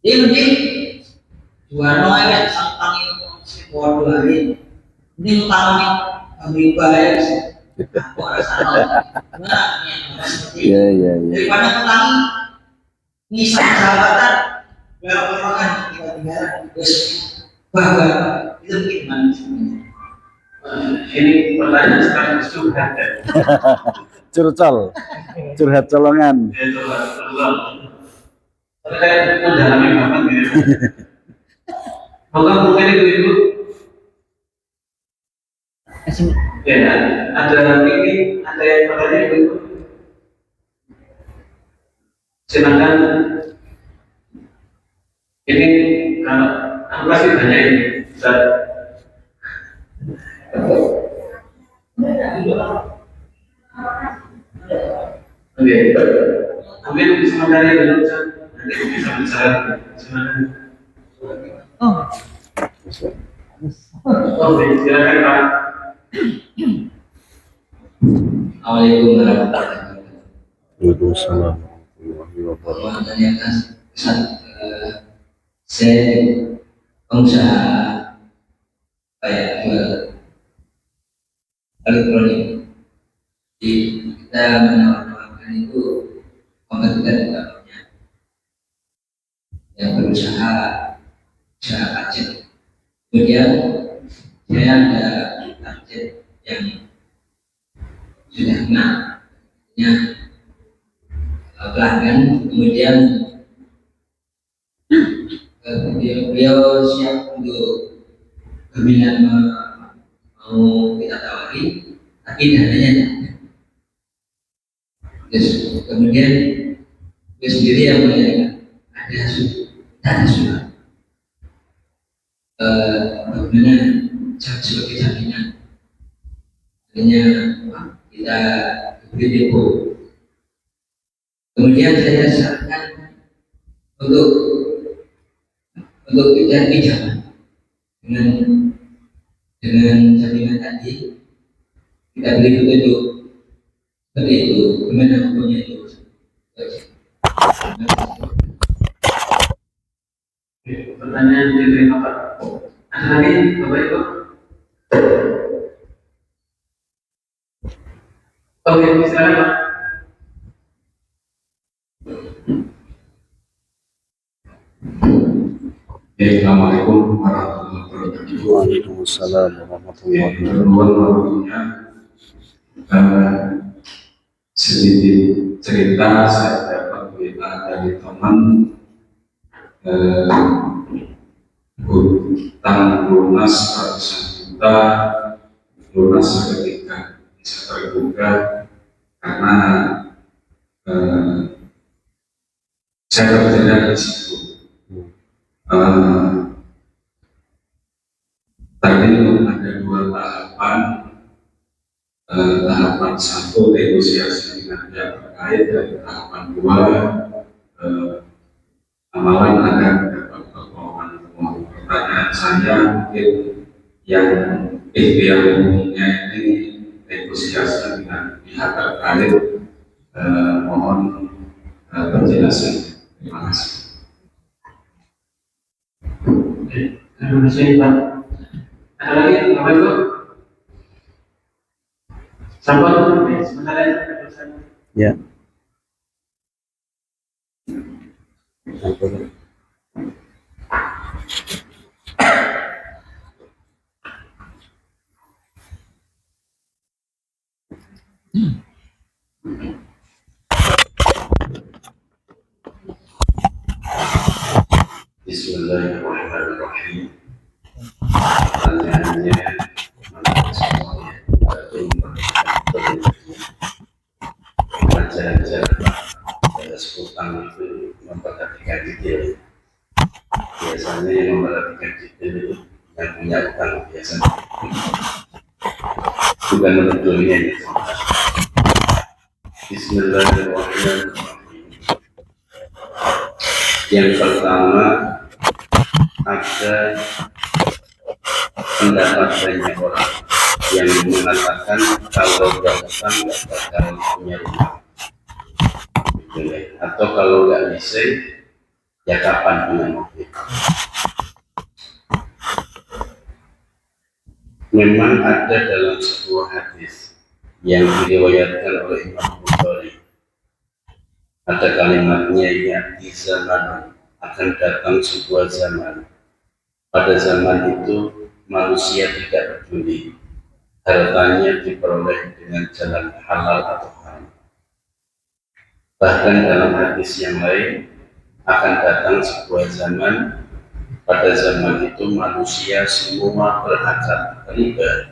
Jadi mending jual ya santang itu bodoh hari ini utama nih bayar aku rasa gimana ya seperti itu daripada utangi misal sahabatan belok orang tiba-tiba terus bahwa itu gimana
Ini pertanyaan sekaligus curhat ya.
Curhat colongan.
Ya curhat. Tapi kayak mendalami banget gitu. Maka mungkin itu ya ada ini ada yang bertanya itu. Silakan. Ini aku kasih banyak ini. Oke, mungkin sementara belum nanti bisa bicara. Oke, silakan Pak.
Assalamualaikum warahmatullahi wabarakatuh.
Waalaikumsalam warahmatullahi wabarakatuh.
Mau tanyakan saya pengusaha kayak jual elektronik. Jadi kita menawarkan itu kompetitor dalamnya yang berusaha usaha pajak. Kemudian saya ada target yang sudah kena pelanggan, kemudian beliau siap untuk berminat mau kita tawari, tapi dananya tidak ada. Terus kemudian beliau sendiri yang menanyakan ada surat bagaimana sebagai jaminan artinya kita beri depo. Kemudian saya sarankan untuk kita pinjaman dengan jaminan tadi kita beri petunjuk seperti itu, gimana hukumnya itu?
Pertanyaan diterima Pak. Ada lagi Bapak Ibu? Oke, silakan Pak.
Assalamualaikum warahmatullahi wabarakatuh.
Waalaikumsalam warahmatullahi
waktunya sedikit cerita saya dapat WA dari teman hutang lunas ratusan juta lunas seketika bisa terbuka karena saya kerja di situ. Tadi ada dua tahapan. Tahapan satu negosiasi dengan pihak terkait, dan tahapan dua amalan akan dapat keuangan. Pertanyaan saya mungkin yang umumnya ini negosiasi dengan pihak terkait, mohon penjelasan. Terima kasih.
Terima kasih Pak. Ada lagi Bapak Ibu? Sampai sebentar aja.
Ya. Bismillahirrahmanirrahim. Pertanyaannya pelajaran utang itu memperhatikan detail. Biasanya yang memperhatikan detail itu yang punya utang biasanya. Bukan menurutnya ya. Bismillahirrahmanirrahim. Yang pertama, ada pendapat banyak orang yang mengatakan kalau nggak utang nggak bakal punya rumah, gitu ya. Atau kalau nggak bisa, ya kapan punya mobil? Memang ada dalam sebuah hadis yang diriwayatkan oleh Imam Bukhari, ada kalimatnya, ya di zaman akan datang sebuah zaman. Pada zaman itu manusia tidak peduli hartanya diperoleh dengan jalan halal atau haram. Bahkan dalam hadis yang lain, akan datang sebuah zaman, pada zaman itu manusia semua berakal riba.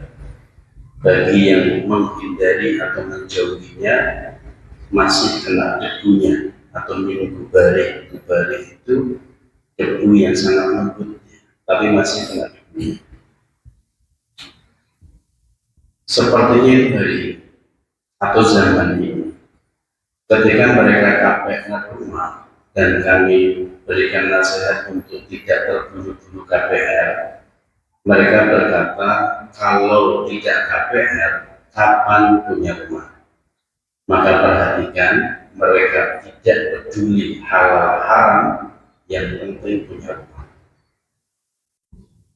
Bagi yang menghindari atau menjauhinya masih kena debunya atau minum gubare. Gubare itu debu yang sangat lembut, tapi masih kena debunya. Sepertinya hari atau zaman ini, ketika mereka KPR rumah dan kami berikan nasihat untuk tidak terburu-buru KPR, mereka berkata kalau tidak KPR, kapan punya rumah? Maka perhatikan, mereka tidak peduli halal haram, yang penting punya rumah.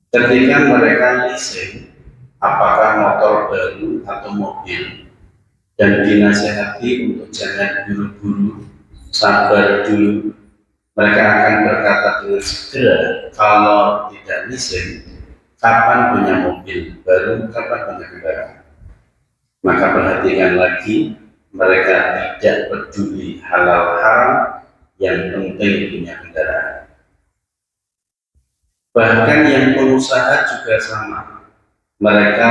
Ketika mereka leasing, apakah motor baru atau mobil, dan dinasihati untuk jangan buru-buru, sabar dulu, mereka akan berkata dengan segera, kalau tidak leasing, kapan punya mobil baru, kapan punya kendaraan. Maka perhatikan lagi, mereka tidak peduli halal haram, yang penting punya kendaraan. Bahkan yang pengusaha juga sama. Mereka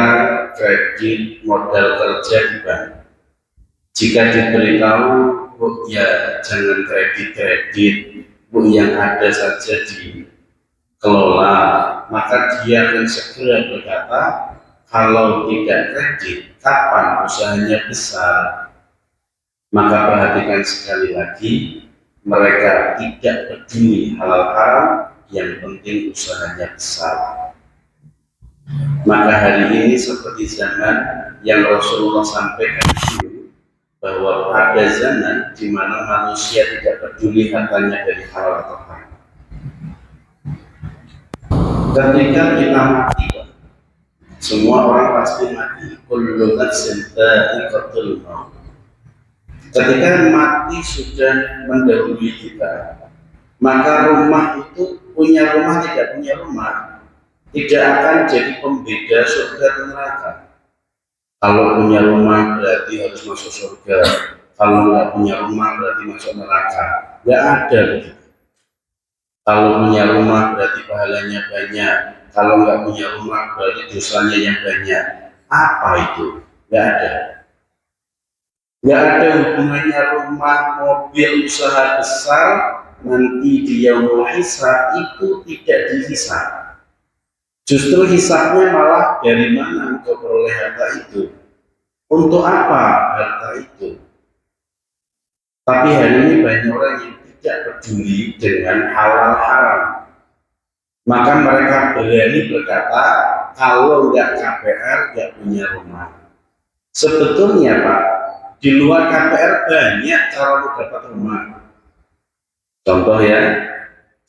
kredit modal kerja di bank. Jika diberitahu, bu ya jangan kredit, bu yang ada saja dikelola, maka dia akan segera berkata, kalau tidak kredit, kapan usahanya besar? Maka perhatikan sekali lagi, mereka tidak peduli halal haram, yang penting usahanya besar. Maka hari ini seperti zaman yang Rasulullah sampaikan dulu, bahwa ada zaman di mana manusia tidak peduli hartanya dari halal atau haram. Ketika kita mati, semua orang pasti mati. Kullu nafsin dha'iqatul maut. Ketika mati sudah mendahului kita, maka rumah itu punya rumah tidak punya rumah, tidak akan jadi pembeda surga dan neraka. Kalau punya rumah berarti harus masuk surga, kalau nggak punya rumah berarti masuk neraka. Nggak ada begitu. Kalau punya rumah berarti pahalanya banyak, kalau nggak punya rumah berarti dosanya yang banyak. Apa itu? Nggak ada. Nggak ada hubungannya rumah, mobil, usaha besar nanti di yaumul hisab itu tidak dihisab. Justru hisabnya malah dari mana engkau peroleh harta itu, untuk apa harta itu. Tapi hari ini banyak orang yang tidak peduli dengan halal haram, maka mereka berani berkata kalau nggak KPR nggak punya rumah. Sebetulnya Pak, di luar KPR banyak cara untuk dapat rumah. Contoh ya,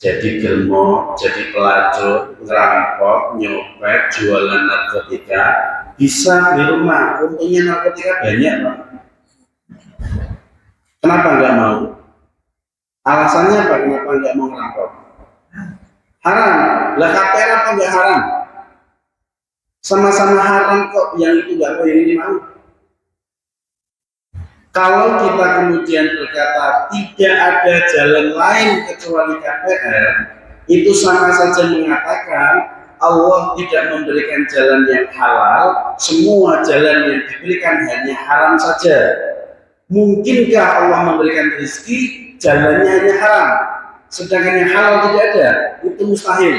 jadi germo, jadi pelacur, ngerampok, nyopet, jualan narkotika, bisa di rumah. Untungnya narkotika banyak Pak. Kenapa nggak mau? Alasannya apa? Kenapa nggak mau ngerampok? Haram. Lah KPR apa nggak haram? Sama-sama haram kok. Yang itu nggak mau, yang ini mau. Kalau kita kemudian berkata tidak ada jalan lain kecuali KPR, itu sama saja mengatakan Allah tidak memberikan jalan yang halal, semua jalan yang diberikan hanya haram saja. Mungkinkah Allah memberikan rezeki jalannya hanya haram, sedangkan yang halal tidak ada? Itu mustahil.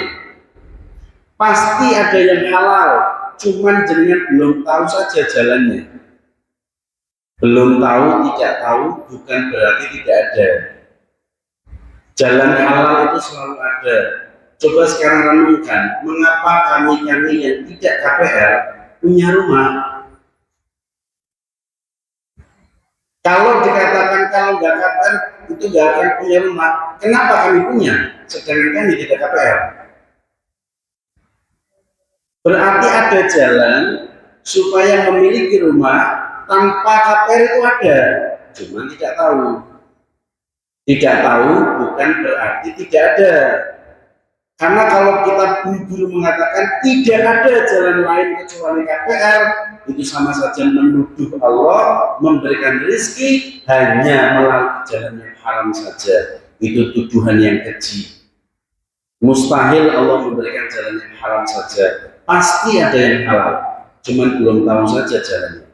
Pasti ada yang halal, cuman jenengan belum tahu saja jalannya. Belum tahu, tidak tahu bukan berarti tidak ada. Jalan halal itu selalu ada. Coba sekarang renungkan, mengapa kami yang tidak KPR punya rumah? Kalau dikatakan kalau nggak KPR itu nggak akan punya rumah, kenapa kami punya? Sedangkan kami tidak KPR. Berarti ada jalan supaya memiliki rumah tanpa KPR itu ada, cuma tidak tahu. Tidak tahu bukan berarti tidak ada. Karena kalau kita dulu mengatakan tidak ada jalan lain kecuali KPR, itu sama saja menuduh Allah memberikan rezeki hanya melalui jalan yang haram saja. Itu tuduhan yang keji. Mustahil Allah memberikan jalan yang haram saja. Pasti ada yang halal, cuman belum tahu saja jalannya.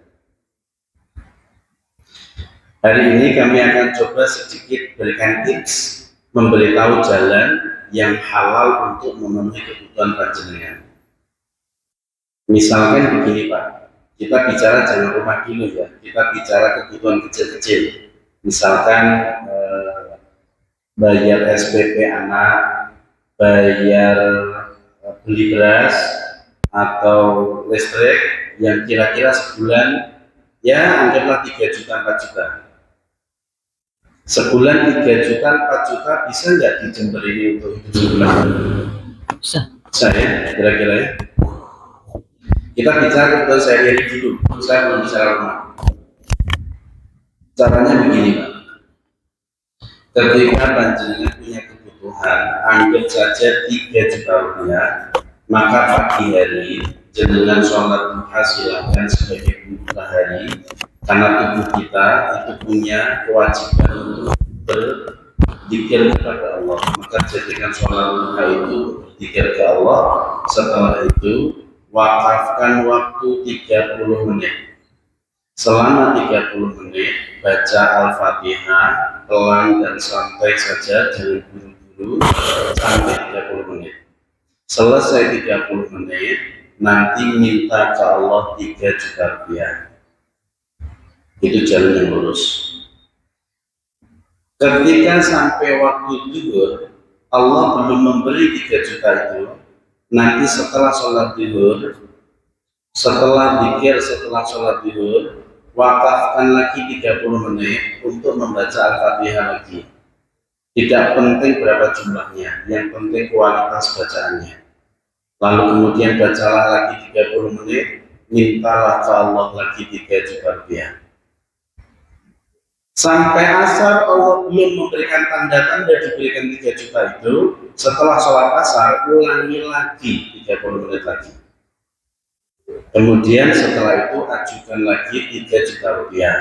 Hari ini kami akan coba sedikit berikan tips, memberitahu jalan yang halal untuk memenuhi kebutuhan panjenengan. Misalkan begini Pak, kita bicara jangan rumah dulu ya, kita bicara kebutuhan kecil-kecil. Misalkan bayar SPP anak, bayar beli beras atau listrik yang kira-kira sebulan ya anggaplah 3 juta 4 juta. Sebulan 3 juta 4 juta bisa nggak di Jember ini untuk hidup sebulan?
Bisa.
Saya kira-kira ya. Kita bicara kebutuhan sehari-hari dulu. Saya belum bicara rumah. Caranya begini Pak. Ketika panjenengan punya kebutuhan, anggap saja 3 juta rupiah, maka pagi hari jenengan sholat duha silakan sebagai buka hari. Karena tubuh kita itu punya kewajiban untuk berzikir kepada Allah, maka jadikan sholat duha itu berzikir ke Allah. Setelah itu wakafkan waktu 30 menit. Selama 30 menit baca Al-Fatihah pelan dan santai saja, jangan buru-buru sampai 30 menit. Selesai 30 menit nanti minta ke Allah 3 juta rupiah. Itu jalan yang lurus. Ketika sampai waktu zuhur, Allah belum memberi 3 juta itu. Nanti setelah sholat zuhur, setelah zikir, setelah sholat zuhur, wakafkan lagi 30 menit untuk membaca Al-Fatihah lagi. Tidak penting berapa jumlahnya, yang penting kualitas bacaannya. Lalu kemudian bacalah lagi 30 menit, mintalah ke Allah lagi 3 juta rupiah. Sampai asar Allah belum memberikan tanda-tanda diberikan 3 juta itu. Setelah sholat asar ulangi lagi 30 menit lagi. Kemudian setelah itu ajukan lagi 3 juta rupiah.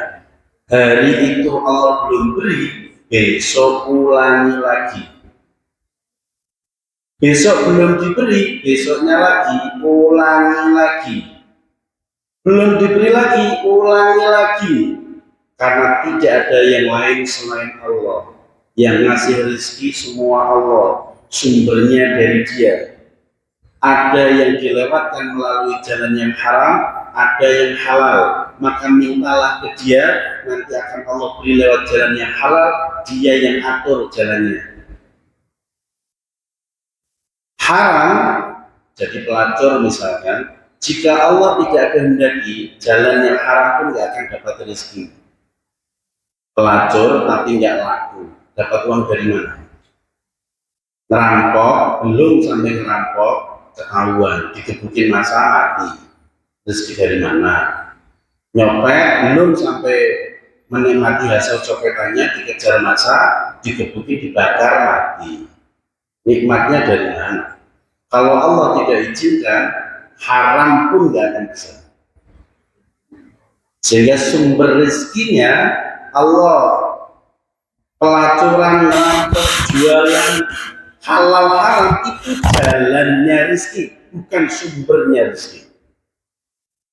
Hari itu Allah belum beri, besok ulangi lagi. Besok belum diberi, besoknya lagi ulangi lagi. Belum diberi lagi, ulangi lagi. Karena tidak ada yang lain selain Allah. Yang ngasih rezeki semua Allah, sumbernya dari Dia. Ada yang dilewatkan melalui jalan yang haram, ada yang halal. Maka mintalah ke Dia, nanti akan Allah beri lewat jalan yang halal. Dia yang atur jalannya. Haram, jadi pelacur misalkan, jika Allah tidak kehendaki, jalan yang haram pun tidak akan dapat rezeki. Pelacur tapi nggak laku, dapat uang dari mana? Ngerampok, belum sampai ngerampok, ketahuan, digebukin masa mati. Rezeki dari mana? Nyopet, belum sampai menikmati hasil copetannya, dikejar masa, digebukin, dibakar, mati. Nikmatnya dari mana? Kalau Allah tidak izinkan, haram pun nggak akan bisa. Sehingga sumber rezekinya Allah. Pelacuran, rampok, jualan, halal haram itu jalannya rezeki, bukan sumbernya rezeki.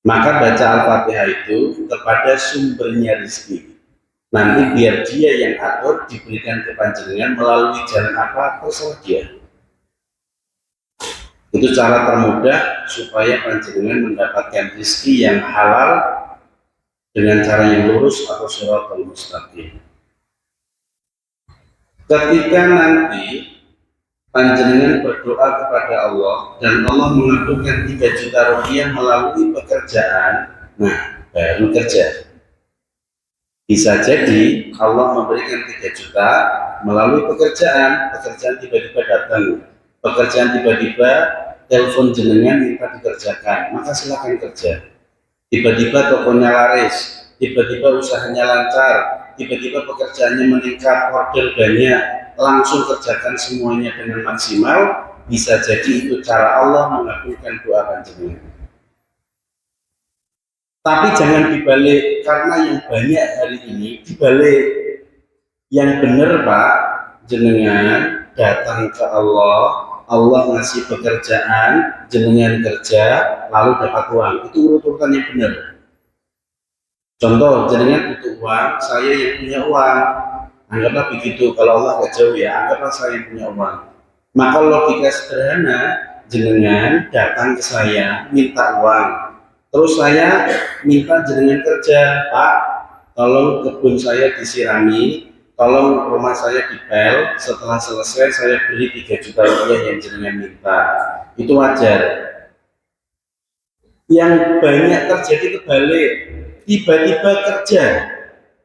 Maka baca Al-Fatihah itu kepada sumbernya rezeki. Nanti biar Dia yang atur, diberikan ke panjenengan melalui jalan apa terserah Dia. Itu cara termudah supaya panjenengan mendapatkan rezeki yang halal dengan cara yang lurus atau shiratal mustaqim. Ketika nanti panjenengan berdoa kepada Allah dan Allah mengabulkan 3 juta rupiah melalui pekerjaan, nah baru kerja. Bisa jadi Allah memberikan 3 juta melalui pekerjaan tiba-tiba datang. Pekerjaan tiba-tiba telepon jenengan minta dikerjakan, maka silakan kerja. Tiba-tiba tokonya laris, tiba-tiba usahanya lancar, tiba-tiba pekerjaannya meningkat, order banyak, langsung kerjakan semuanya dengan maksimal. Bisa jadi itu cara Allah mengabulkan doa panjenengan. Tapi jangan dibalik, karena yang banyak hari ini dibalik. Yang benar Pak, jenengan datang ke Allah, Allah ngasih pekerjaan, jenengan kerja, lalu dapat uang. Itu urut-urutan yang benar. Contoh, jenengan butuh uang, saya yang punya uang. Anggaplah begitu, kalau Allah gak jauh ya, anggaplah saya yang punya uang. Maka logika sederhana, jenengan datang ke saya, minta uang. Terus saya minta jenengan kerja, Pak, tolong kebun saya disirami, tolong rumah saya dipel, setelah selesai saya beri 3 juta rupiah yang jenengan minta. Itu wajar. Yang banyak terjadi kebalik, tiba-tiba kerja,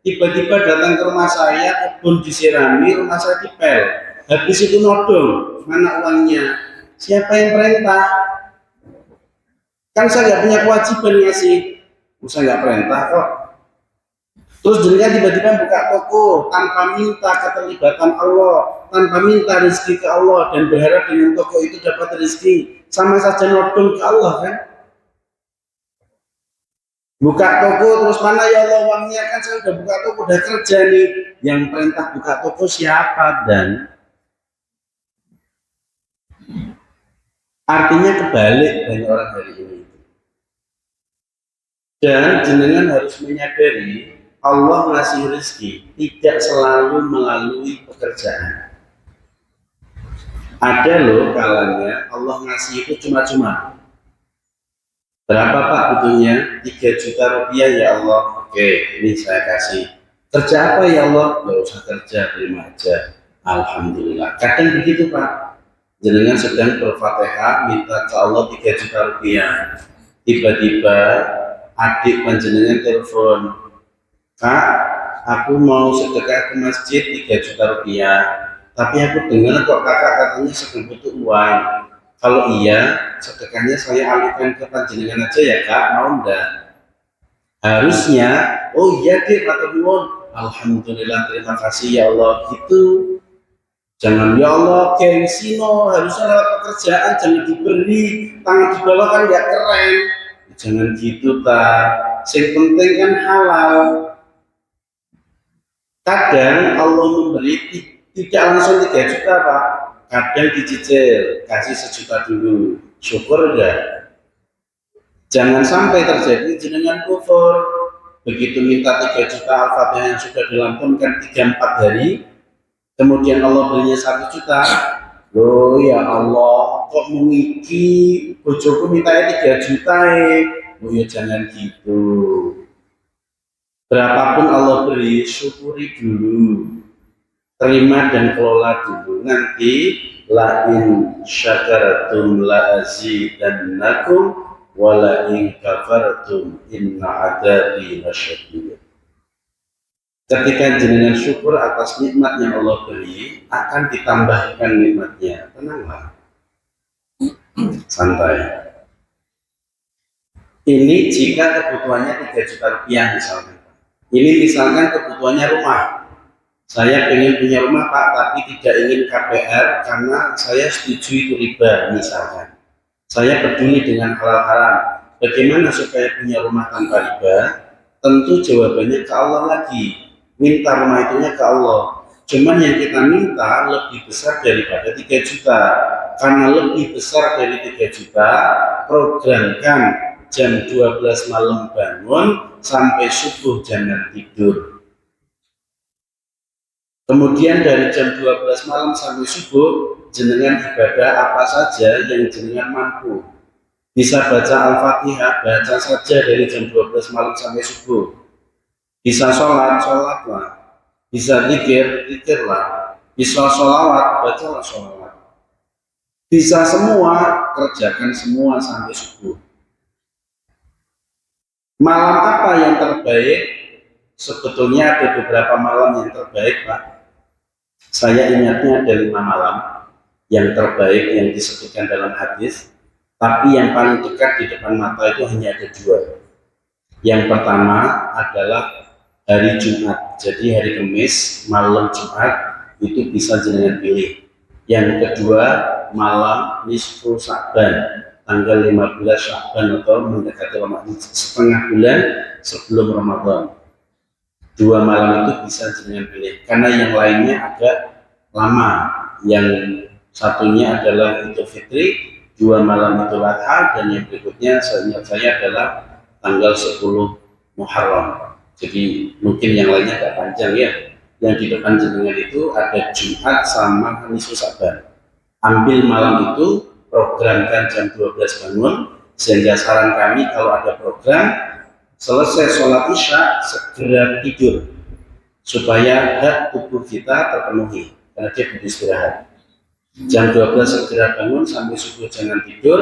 tiba-tiba datang ke rumah saya, kebun disirami, rumah saya dipel. Habis itu nodong, mana uangnya? Siapa yang perintah? Kan saya nggak punya kewajiban ngasih, saya nggak perintah kok. Terus jenengan tiba-tiba buka toko tanpa minta keterlibatan Allah, tanpa minta rezeki ke Allah dan berharap dengan toko itu dapat rezeki, sama saja nodong ke Allah kan? Buka toko terus mana ya Allah uangnya, kan saya udah buka toko, udah kerja nih. Yang perintah buka toko siapa? Dan artinya kebalik banyak orang hari ini. Dan jenengan harus menyadari Allah ngasih rezeki tidak selalu melalui pekerjaan. Ada loh kalanya Allah ngasih itu cuma-cuma. Berapa Pak butuhnya? 3 juta rupiah ya Allah. Oke, ini saya kasih. Kerja apa ya Allah? Gak usah kerja, terima aja. Alhamdulillah. Kadang begitu Pak. Jenengan sedang berfatihah minta ke Allah 3 juta rupiah. Tiba-tiba adik panjenengan telepon, Kak, aku mau sedekah ke masjid 3 juta rupiah. Tapi aku dengar kok kakak katanya sedang butuh uang. Kalau iya, sedekahnya saya alihkan ke panjenengan aja ya Kak, mau enggak? Harusnya, oh iya deh, matur nuwun, alhamdulillah, terima kasih ya Allah, gitu. Jangan ya Allah gengsi no, harusnya lewat pekerjaan jangan diberi, tangan di bawah kan nggak keren. Jangan gitu yang penting kan halal. Kadang Allah memberi tidak langsung 3 juta Pak, kadang dicicil, kasih 1 juta dulu, syukur enggak? Jangan sampai terjadi jenengan kufur, begitu minta 3 juta Al-Fatihah yang sudah dilantunkan 3-4 hari, kemudian Allah berinya 1 juta. Loh ya Allah, kok mengiki bojoku mintanya 3 juta Oh ya jangan gitu. Berapapun Allah beri, syukuri dulu, terima dan kelola dulu. Nanti la in syakartum la azidannakum wa la in kafartum inna adabi lasyadid. Ketika jenengan syukur atas nikmat yang Allah beri, akan ditambahkan nikmatnya. Tenanglah, santai. Ini jika kebutuhannya 3 juta rupiah misalkan. Ini misalkan kebutuhannya rumah. Saya ingin punya rumah Pak, tapi tidak ingin KPR karena saya setuju itu riba misalkan. Saya peduli dengan halal haram. Bagaimana supaya punya rumah tanpa riba? Tentu jawabannya ke Allah lagi. Minta rumah itunya ke Allah. Cuman yang kita minta lebih besar daripada 3 juta. Karena lebih besar dari 3 juta, programkan jam 12 malam bangun sampai subuh jangan tidur. Kemudian dari jam 12 malam sampai subuh jenengan ibadah apa saja yang jenengan mampu. Bisa baca Al-Fatihah, baca saja dari jam 12 malam sampai subuh. Bisa sholat, sholatlah. Bisa zikir, zikirlah. Bisa sholawat, bacalah sholawat. Bisa semua, kerjakan semua sampai subuh. Malam apa yang terbaik? Sebetulnya ada beberapa malam yang terbaik Pak. Saya ingatnya ada 5 malam yang terbaik yang disebutkan dalam hadis. Tapi yang paling dekat di depan mata itu hanya ada 2. Yang pertama adalah hari Jumat. Jadi hari Kamis, malam Jumat itu bisa jenengan pilih. Yang kedua, malam nisfu Sya'ban, tanggal 15 Sya'ban atau mendekati Ramadan, setengah bulan sebelum Ramadan. 2 malam itu bisa jenengan pilih. Karena yang lainnya agak lama. Yang satunya adalah Idul Fitri, 2 malam Idul Adha, dan yang berikutnya seingat saya adalah tanggal 10 Muharram. Jadi mungkin yang lainnya agak panjang ya. Yang di depan jenengan itu ada Jumat sama nisfu Sya'ban. Ambil malam itu, programkan jam 12 bangun, sehingga saran kami kalau ada program selesai sholat isya segera tidur supaya hak tubuh kita terpenuhi karena dia butuh istirahat. Jam 12 segera bangun sampai subuh jangan tidur.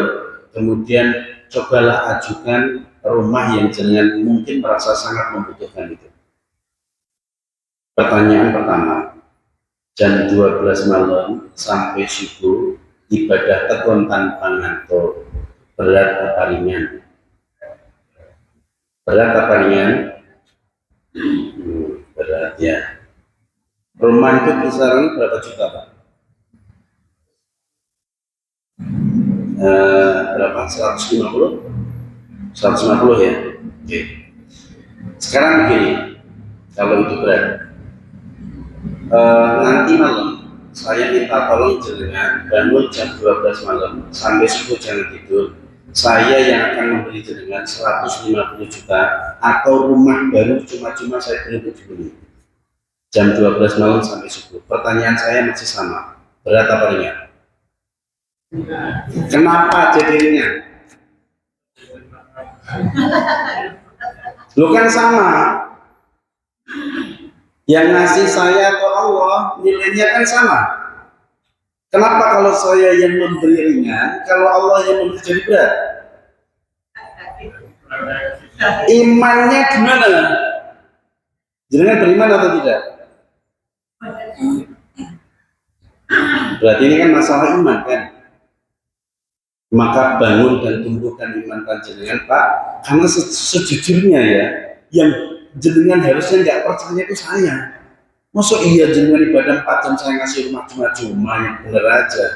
Kemudian cobalah ajukan rumah yang jenengan mungkin merasa sangat membutuhkan itu. Pertanyaan pertama, jam 12 malam sampai subuh ibadah tekun tanpa ngantuk, berat apa ringan? Berat apa ringan? Berat ya. Rumah itu kisaran berapa juta Pak? Berapa? 150? 150 ya? Oke. Sekarang begini, kalau itu berat, nanti malam saya minta tolong jenengan bangun jam 12 malam sampai subuh jangan tidur. Saya yang akan memberi jenengan 150 juta atau rumah baru cuma-cuma saya beri untuk dibeli. Jam 12 malam sampai subuh. Pertanyaan saya masih sama. Berat apa ringan? Kenapa jadi ringan? Lu kan sama. Yang ngasih saya atau Allah, nilainya kan sama. Kenapa kalau saya yang memberi ringan, kalau Allah yang memberi jadi berat? Imannya gimana? Jenengan beriman atau tidak? Berarti ini kan masalah iman kan? Maka bangun dan tumbuhkan iman panjenengan Pak, karena sejujurnya ya, yang jenengan harusnya nggak percaya itu saya. Masuk iya jenengan ibadah 4 jam saya ngasih rumah cuma-cuma yang bener aja.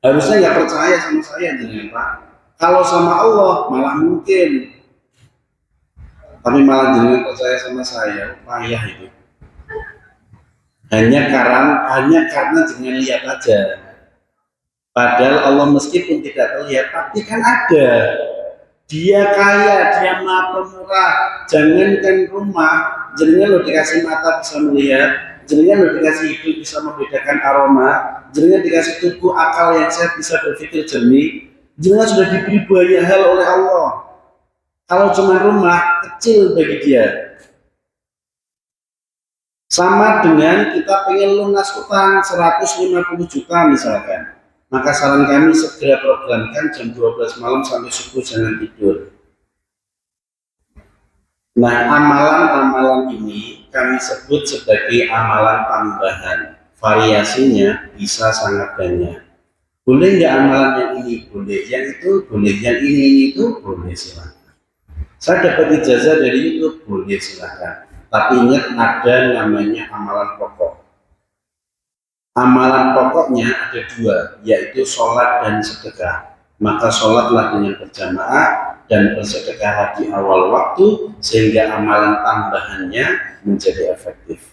Harusnya nggak percaya sama saya jenengan Pak. Kalau sama Allah malah mungkin. Tapi malah jenengan percaya sama saya, payah itu. Hanya karena jenengan lihat aja. Padahal Allah meskipun tidak terlihat, tapi kan ada. Dia kaya, dia maha pemurah. Jangankan rumah, jenengan lo dikasih mata bisa melihat, jenengan lo dikasih hidung bisa membedakan aroma, jenengan dikasih tubuh akal yang sehat bisa berpikir jernih. Jenengan sudah diberi banyak hal oleh Allah. Kalau cuma rumah, kecil bagi dia. Sama dengan kita pengen lunas utang 150 juta misalkan. Maka saran kami segera programkan jam 12 malam sampai subuh jangan tidur. Nah, amalan-amalan ini kami sebut sebagai amalan tambahan. Variasinya bisa sangat banyak. Boleh nggak amalan yang ini? Boleh. Yang itu boleh. Yang ini itu boleh, silakan. Saya dapat ijazah dari YouTube, boleh silakan. Tapi ingat ada namanya amalan pokok. Amalan pokoknya ada 2, yaitu sholat dan sedekah. Maka sholatlah dengan berjamaah dan bersedekah di awal waktu sehingga amalan tambahannya menjadi efektif.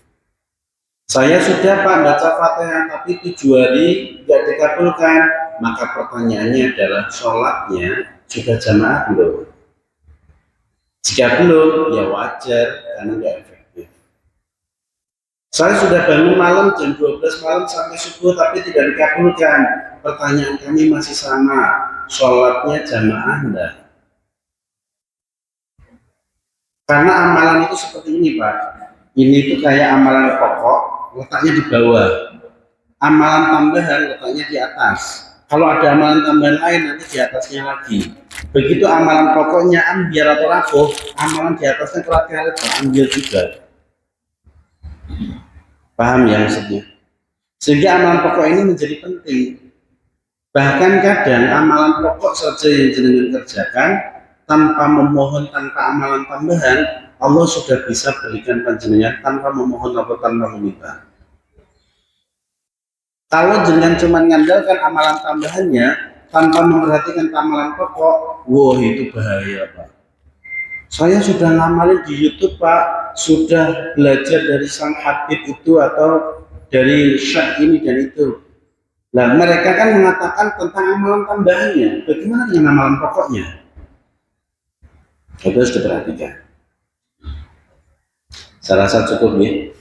Saya sudah Pak baca Fatihah tapi 7 hari tidak dikabulkan. Maka pertanyaannya adalah sholatnya sudah jamaah belum? Jika belum, ya wajar karena tidak efektif. Saya sudah bangun malam jam 12 malam sampai subuh tapi tidak dikabulkan. Pertanyaan kami masih sama, sholatnya jamaah enggak? Karena amalan itu seperti ini Pak. Ini tuh kayak amalan pokok, letaknya di bawah. Amalan tambahan letaknya di atas. Kalau ada amalan tambahan lain nanti di atasnya lagi. Begitu amalan pokoknya ambil atau rapuh, amalan di atasnya kelak-kelak ambil juga. Paham ya maksudnya? Sehingga amalan pokok ini menjadi penting. Bahkan kadang amalan pokok saja yang jenengan kerjakan tanpa memohon, tanpa amalan tambahan, Allah sudah bisa berikan panjenengan tanpa memohon atau tanpa meminta. Kalau jenengan cuma mengandalkan amalan tambahannya tanpa memperhatikan amalan pokok, wah itu bahaya Pak. Saya sudah ngamalin di YouTube Pak, sudah belajar dari sang Habib itu atau dari syekh ini dan itu. Nah mereka kan mengatakan tentang amalan tambahannya, bagaimana dengan amalan pokoknya? Itu harus diperhatikan. Saya rasa cukup nih.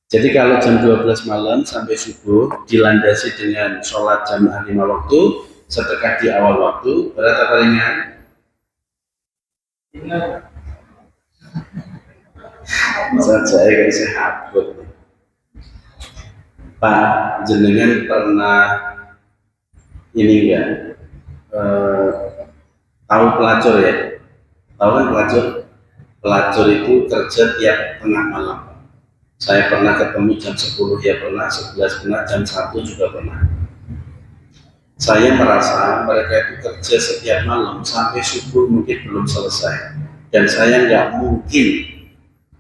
Jadi kalau jam 12 malam sampai subuh dilandasi dengan sholat jamaah 5 waktu, sedekah di awal waktu, berat apa ringan? Saja ya saya habut. Pak, jenengan pernah ini enggak tahu pelacur ya? Tahu kan pelacur? Pelacur itu kerja tiap tengah malam. Saya pernah ketemu jam 10 ya pernah, 11 pernah, jam 1 juga pernah. Saya merasa mereka itu kerja setiap malam sampai subuh mungkin belum selesai. Dan saya nggak mungkin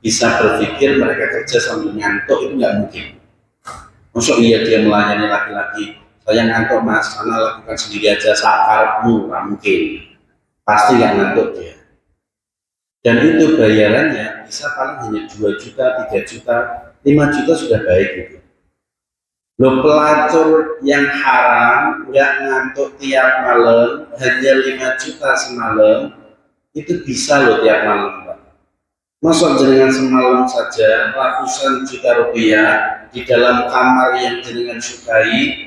bisa berpikir mereka kerja sambil ngantuk, itu nggak mungkin. Maksud iya dia melayani laki-laki, saya ngantuk mas, karena lakukan sendiri aja sakarmu, nggak mungkin. Pasti nggak ngantuk dia. Dan itu bayarannya bisa paling hanya 2 juta, 3 juta, 5 juta sudah baik gitu. Lo pelacur yang haram, nggak ngantuk tiap malam, hanya 5 juta semalam, itu bisa lo tiap malam Pak. Masuk jenengan semalam saja ratusan juta rupiah di dalam kamar yang jenengan sukai,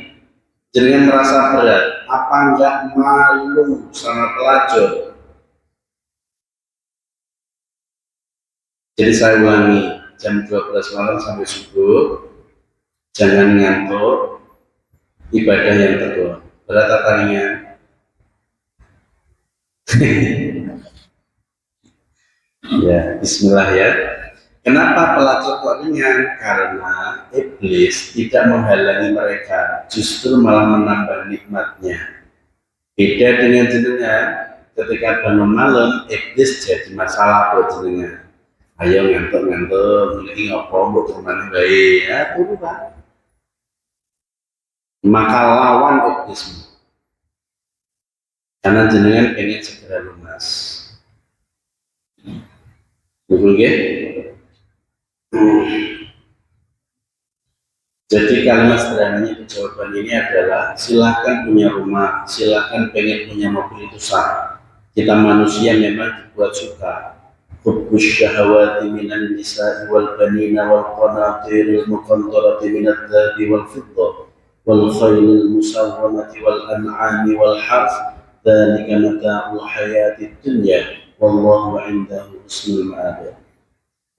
jenengan merasa berat, apa enggak malu sama pelacur? Jadi saya ulangi, jam 12 malam sampai subuh, jangan ngantuk, ibadah yang teguh. Berat apa ringan? Ya, bismillah ya. Kenapa pelacur kok ringan? Karena iblis tidak menghalangi mereka, justru malah menambah nikmatnya. Beda dengan jenengan, ketika bangun malam, iblis jadi masalah buat jenengan. Ayo ngantuk ini ngopo mbok turunane bae ya turu Pak. Maka lawan egoisme. Karena jenengan pengen segera lunas. Betul nggih? Jadi kalimat sederhananya jawaban ini adalah silakan punya rumah, silakan pengen punya mobil itu sah. Kita manusia memang dibuat suka. Hubbus syahawati minan nisa'i wal banina wal qanatiril muqantarati minadh dhahabi wal fiddah wal khaylil musawwamati wal an'ami wal harth dzalika mata'ul hayatid dunya wallahu 'indahu husnul ma'ab.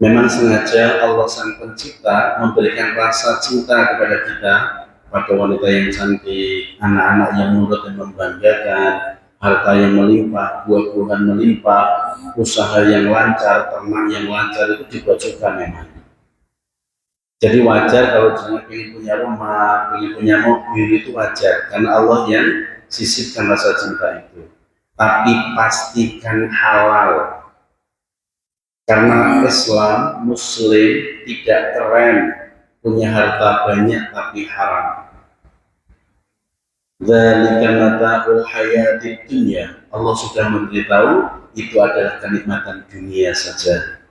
Memang sengaja Allah Sang Pencipta memberikan rasa cinta kepada kita, pada wanita yang cantik, anak-anak yang nurut dan membanggakan, harta yang melimpah, buah-buahan melimpah, usaha yang lancar, ternak yang lancar, itu dibuat suka memang. Jadi wajar kalau jangan ingin punya rumah, ingin punya mobil, itu wajar karena Allah yang sisipkan rasa cinta itu. Tapi pastikan halal. Karena Islam, Muslim tidak keren punya harta banyak tapi haram. Dzalika mata'ul hayatid dunya. Allah sudah memberitahu itu adalah kenikmatan dunia saja.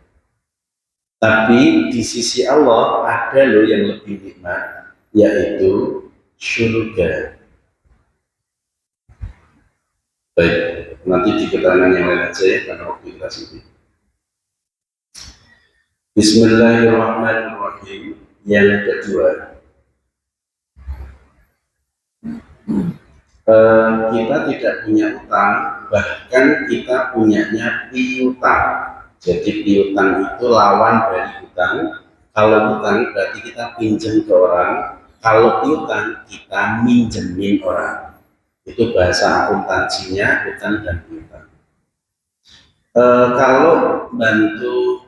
Tapi di sisi Allah ada loh yang lebih nikmat, yaitu surga. Baik, nanti di keterangan yang lain aja ya, karena waktu kita sibuk. Bismillahirrahmanirrahim. Yang kedua, kita tidak punya utang, bahkan kita punyanya piutang. Jadi piutang itu lawan dari utang. Kalau utang berarti kita pinjam ke orang, kalau piutang kita minjemin orang. Itu bahasa akuntansinya, utang dan piutang. Kalau bantu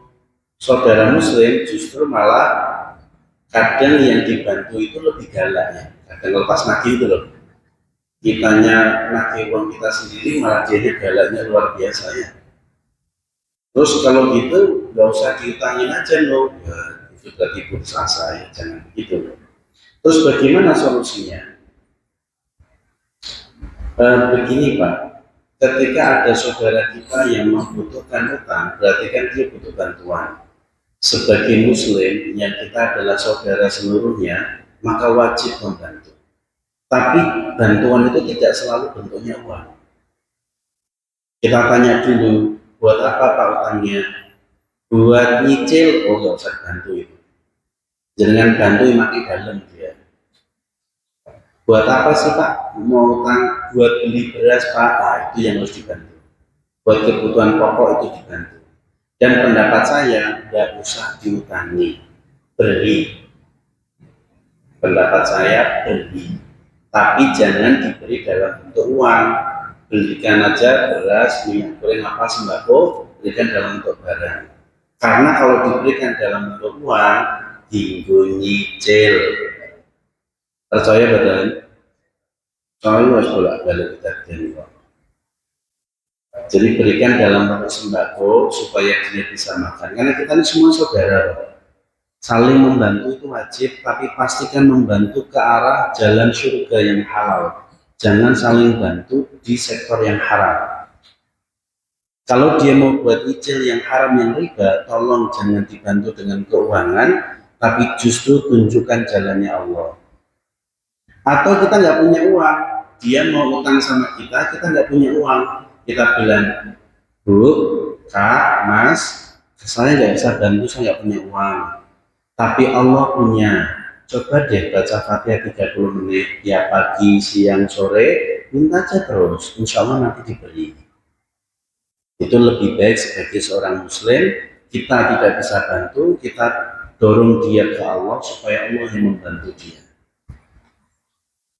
saudara muslim justru malah kadang yang dibantu itu lebih galak ya. Kadang lepas nagih itu loh. Kitanya nagih uang kita sendiri malah dia galaknya luar biasa ya. Terus kalau gitu nggak usah diutangin aja loh. Ya, itu berarti putus asa ya, jangan begitu loh. Terus bagaimana solusinya? Begini Pak, ketika ada saudara kita yang membutuhkan utang, berarti kan dia butuh bantuan. Sebagai muslim yang kita adalah saudara seluruhnya, maka wajib membantu. Tapi bantuan itu tidak selalu bentuknya uang. Kita tanya dulu, buat apa Pak utangnya? Buat nyicil, oh nggak usah bantu itu. Jangan bantu makin dalam dia. Buat apa sih Pak? Mau utang buat beli beras Pak? Nah, itu yang harus dibantu. Buat kebutuhan pokok itu dibantu. Dan pendapat saya, nggak usah diutangi, beri. Pendapat saya, beri. Tapi jangan diberi dalam bentuk uang. Belikan aja beras, minyak goreng, apa sembako, berikan dalam bentuk barang. Karena kalau diberikan dalam bentuk uang, dinggo nyicil. Percaya betul? Soalnya harus bolak-balik kejadian kok. Jadi berikan dalam bentuk sembako supaya dia bisa makan. Karena kita ini semua saudara, saling membantu itu wajib, tapi pastikan membantu ke arah jalan surga yang halal. Jangan saling bantu di sektor yang haram. Kalau dia mau buat nyicil yang haram yang riba, tolong jangan dibantu dengan keuangan, tapi justru tunjukkan jalannya Allah. Atau kita nggak punya uang, dia mau utang sama kita nggak punya uang. Kita bilang, Bu, Kak, Mas, saya nggak bisa bantu, saya nggak punya uang. Tapi Allah punya. Coba deh baca Fatihah 30 menit, ya pagi, siang, sore, minta aja terus. Insya Allah nanti diberi. Itu lebih baik sebagai seorang Muslim, kita tidak bisa bantu, kita dorong dia ke Allah supaya Allah yang membantu dia.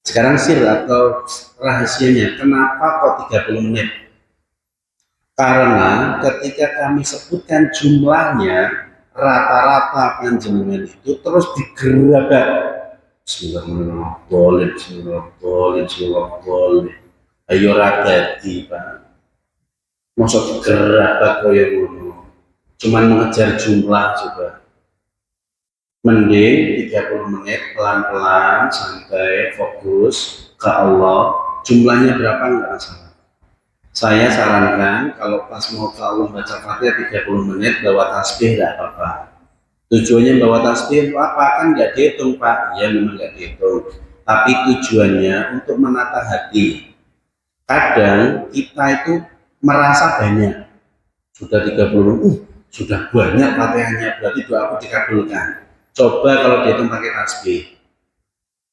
Sekarang sir atau rahasianya, kenapa kok 30 menit? Karena ketika kami sebutkan jumlahnya, rata-rata panjenengan itu terus digerabak. Bismillahirrahmanirrahim. Ayo radati Pak. Masa digerabak kaya ngono. cuman mengejar jumlah juga. Mending 30 menit pelan-pelan, santai, fokus ke Allah. Jumlahnya berapa enggak masalah. Saya sarankan kalau pas mau ke Allah baca Fatihah 30 menit bawa tasbih enggak apa-apa. Tujuannya bawa tasbih untuk apa? Kan enggak dihitung Pak. Ya memang enggak dihitung. Tapi tujuannya untuk menata hati. Kadang kita itu merasa banyak. Sudah 30, sudah banyak Fatihahnya, berarti doa aku dikabulkan. Coba kalau dihitung pakai tasbih,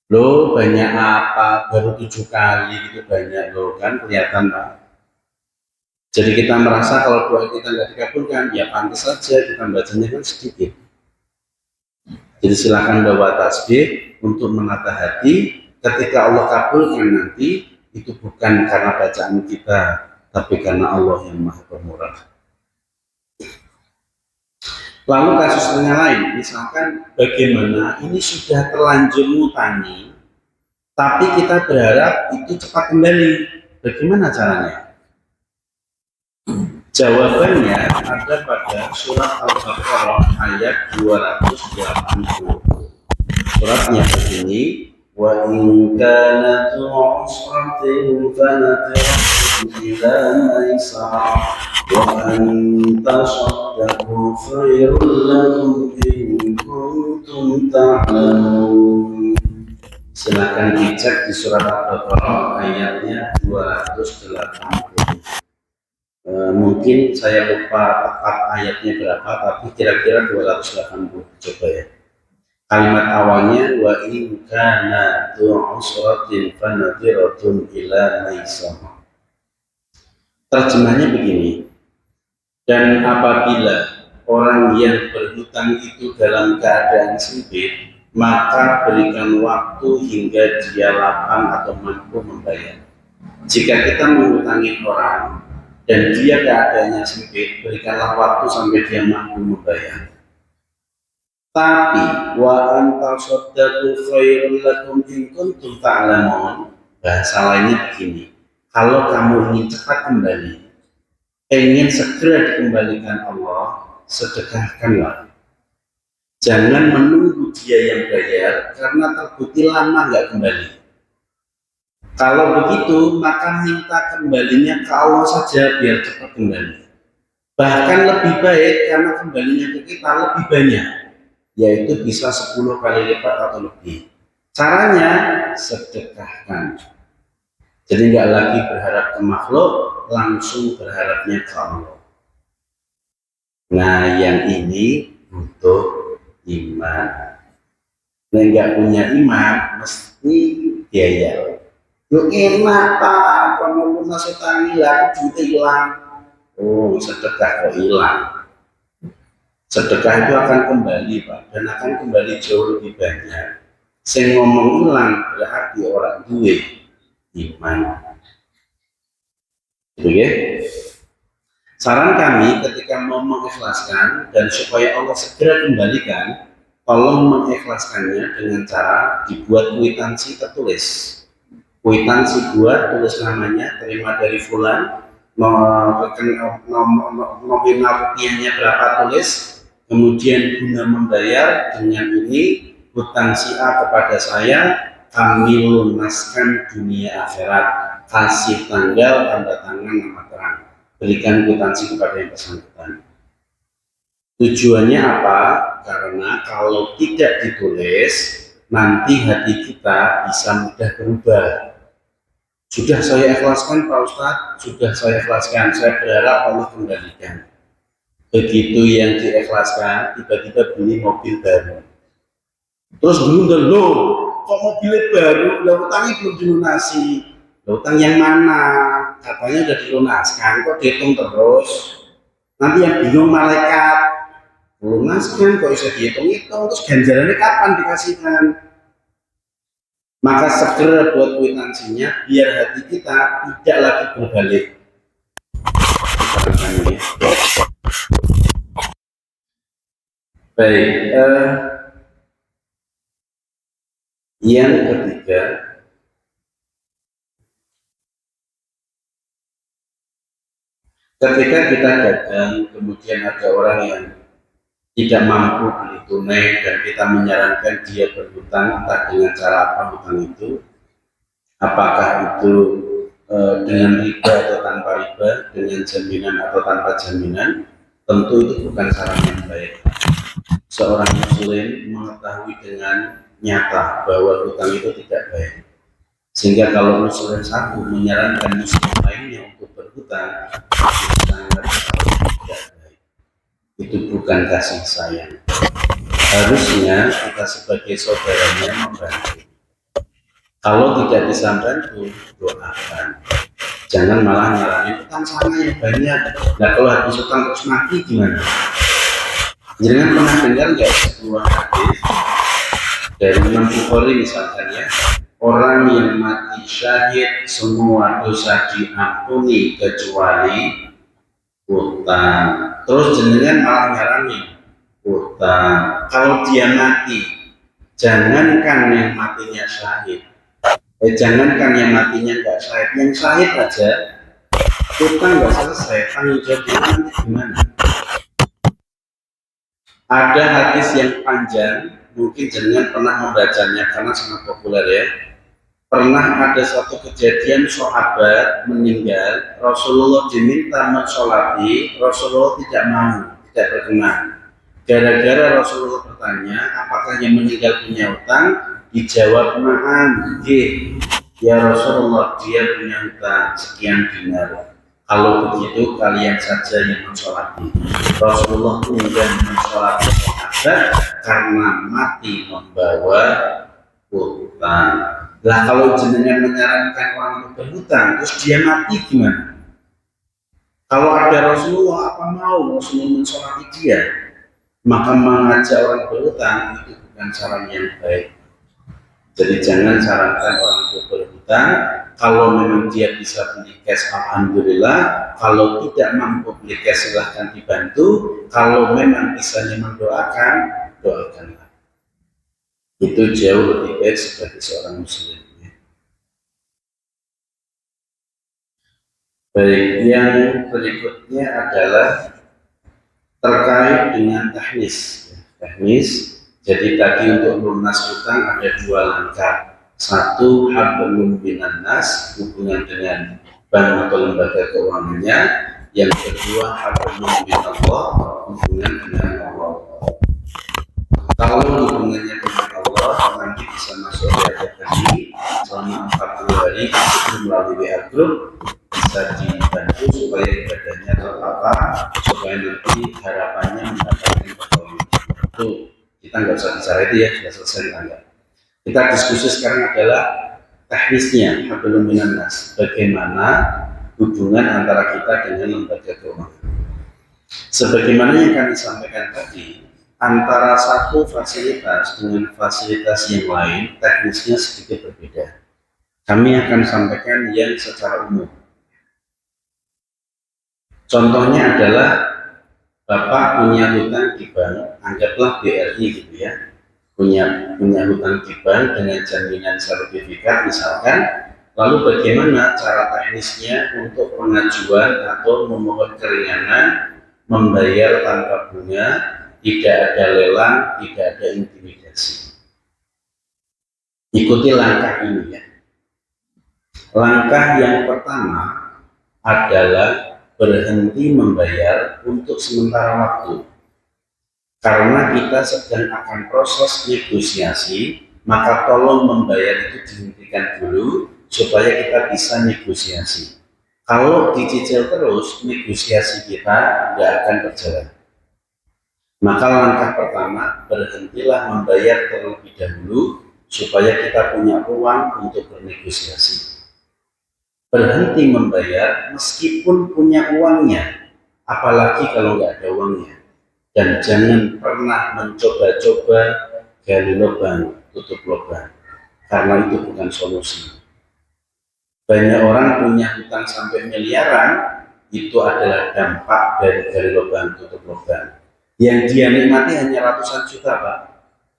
lo banyak apa? Baru 7 kali gitu banyak lo kan kelihatan Pak. Jadi kita merasa kalau doa kita nggak dikabulkan, ya pantas saja kita bacanya kan sedikit. Jadi silakan bawa tasbih untuk menata hati. Ketika Allah kabulkan nanti itu bukan karena bacaan kita, tapi karena Allah yang Maha Pemurah. Lalu kasusnya lain, misalkan bagaimana ini sudah terlanjur ngutangi, tapi kita berharap itu cepat kembali. Bagaimana caranya? Jawabannya ada pada surat Al-Baqarah ayat 280. Suratnya begini, wa in kana tu'usratin fanatiratin ila maisarah وأن تصدقوا خير لكم إن كنتم تعلمون. Silakan dicek di surat Al-Baqarah ayatnya 280. Mungkin saya lupa tepat ayatnya berapa, tapi kira-kira 280. Coba ya. Kalimat awalnya wa in kana tu'usratin fanathiratun ila maisarah. Terjemahnya begini. Dan apabila orang yang berhutang itu dalam keadaan sempit, maka berikan waktu hingga dia lapang atau mampu membayar. Jika kita menghutangi orang dan dia keadaannya sempit, berikanlah waktu sampai dia mampu membayar. Tapi wa antal saddaqu khairul lakum in kuntum ta'lamun. Bahasa lainnya begini. Kalau kamu ingin cepat kembali, ingin segera dikembalikan Allah, sedekahkanlah. Jangan menunggu dia yang bayar, karena terbukti lama nggak kembali. Kalau begitu, maka minta kembalinya ke Allah saja biar cepat kembali. Bahkan lebih baik karena kembalinya ke kita lebih banyak, yaitu bisa 10 kali lipat atau lebih. Caranya, sedekahkan. Jadi nggak lagi berharap ke makhluk, langsung berharapnya ke Allah. Nah, yang ini butuh iman. Nah, nggak punya iman, mesti biaya. Lu enak Pak, kalau lunas utang hilang, duitnya hilang. Oh, sedekah kok hilang. Sedekah itu akan kembali Pak, dan akan kembali jauh lebih banyak. Saya ngomong hilang berarti orang duit iman. Gitu ya. Saran kami ketika mau mengikhlaskan dan supaya Allah segera kembalikan, tolong mengikhlaskannya dengan cara dibuat kwitansi tertulis. Kwitansi buat, tulis namanya, terima dari fulan, nominal rupiahnya berapa tulis, kemudian guna membayar dengan ini hutang si A kepada saya, kami lunaskan dunia akhirat. Kasih tanggal, tanda tangan, nama terang. Berikan kwitansi kepada yang bersangkutan. Tujuannya apa? Karena kalau tidak ditulis, nanti hati kita bisa mudah berubah. Sudah saya ikhlaskan Pak Ustadz, sudah saya ikhlaskan, saya berharap Allah kembalikan. Begitu yang diikhlaskan, tiba-tiba beli mobil baru. Terus dulu, kok mobilnya baru, utangnya belum dilunasi. Utang yang mana? Katanya udah dilunaskan, kok dihitung terus. Nanti yang bingung malaikat, lunaskan kok bisa dihitung-hitung, terus ganjarannya kapan dikasihkan? Maka segera buat kwitansinya, biar hati kita tidak lagi berbalik. Baik, yang ketiga, Ketika kita dagang, kemudian ada orang yang tidak mampu beli tunai dan kita menyarankan dia berhutang, entah dengan cara apa hutang itu, apakah itu dengan riba atau tanpa riba, dengan jaminan atau tanpa jaminan, tentu itu bukan saran yang baik. Seorang muslim mengetahui dengan nyata bahwa hutang itu tidak baik, sehingga kalau muslim satu menyarankan muslim lainnya untuk berhutang, itu sangat tidak baik. Itu bukan kasih sayang. Harusnya kita sebagai saudaranya membantu. Kalau tidak bisa bantu, doakan. Jangan malah nyaranin utang sana yang banyak. Nah kalau habis utang terus mati gimana? Jangan pernah dengar nggak sebuah hadis dari Imam Bukhari misalkan ya, orang yang mati syahid semua dosa diampuni kecuali utang. Terus jenengan malah nyaranin utang. Kalau dia mati, jangankan yang matinya syahid, jangankan yang matinya nggak syahid, yang syahid aja utang nggak selesai, tanggung jawabnya nanti gimana? Ada hadis yang panjang, mungkin jenengan pernah membacanya karena sangat populer ya. Pernah ada suatu kejadian sahabat meninggal, Rasulullah diminta mensolati, Rasulullah tidak mau, tidak berkenan. Gara-gara Rasulullah bertanya, apakah yang meninggal punya utang? Dijawab na'am, ya Rasulullah, dia punya hutang sekian dinar. Kalau begitu kalian saja yang mensolati. Rasulullah enggan mensolati sahabat karena mati membawa hutang. Lah kalau jenengan menyarankan orang itu berhutang, terus dia mati gimana? Kalau ada Rasulullah, apa mau Rasulullah mensolati dia? Maka mengajak orang berhutang itu bukan saran yang baik. Jadi jangan sarankan orang itu berhutang. Kalau memang dia bisa beli cash, alhamdulillah. Kalau tidak mampu beli cash, silahkan dibantu. Kalau memang bisa mendoakan, doakanlah. Itu jauh lebih baik sebagai seorang muslim. Baik, yang berikutnya adalah terkait dengan teknis. Jadi tadi untuk lunas hutang ada dua langkah. Satu, hablum minan nas, hubungan dengan bank atau lembaga keuangannya. Yang kedua, hablum minallah, hubungan dengan Allah. Kalau hubungannya dengan Allah, nanti bisa masuk di tadi selama 40 hari itu melalui WA Group, bisa dibantu supaya ibadahnya tertata, supaya nanti harapannya mendapatkan pertolongan. Itu kita nggak usah bicara itu ya, sudah selesai kita. Kita diskusi sekarang adalah teknisnya, hablum minan nas, bagaimana hubungan antara kita dengan lembaga keuangan. Sebagaimana yang kami sampaikan tadi, antara satu fasilitas dengan fasilitas yang lain teknisnya sedikit berbeda. Kami akan sampaikan yang secara umum. Contohnya adalah Bapak punya hutang di bank, anggaplah BRI gitu ya, punya hutang di bank dengan jaminan sertifikat misalkan. Lalu bagaimana cara teknisnya untuk pengajuan atau memohon keringanan membayar tanpa bunga, tidak ada lelang, tidak ada intimidasi. Ikuti langkah ini ya. Langkah yang pertama adalah berhenti membayar untuk sementara waktu. Karena kita sedang akan proses negosiasi, maka tolong membayar itu dihentikan dulu supaya kita bisa negosiasi. Kalau dicicil terus, negosiasi kita tidak akan berjalan. Maka langkah pertama, berhentilah membayar terlebih dahulu supaya kita punya uang untuk bernegosiasi. Berhenti membayar meskipun punya uangnya, apalagi kalau nggak ada uangnya. Dan jangan pernah mencoba-coba gali lubang, tutup lubang, karena itu bukan solusi. Banyak orang punya hutang sampai miliaran, itu adalah dampak dari gali lubang, tutup lubang. Yang dia nikmati hanya ratusan juta Pak,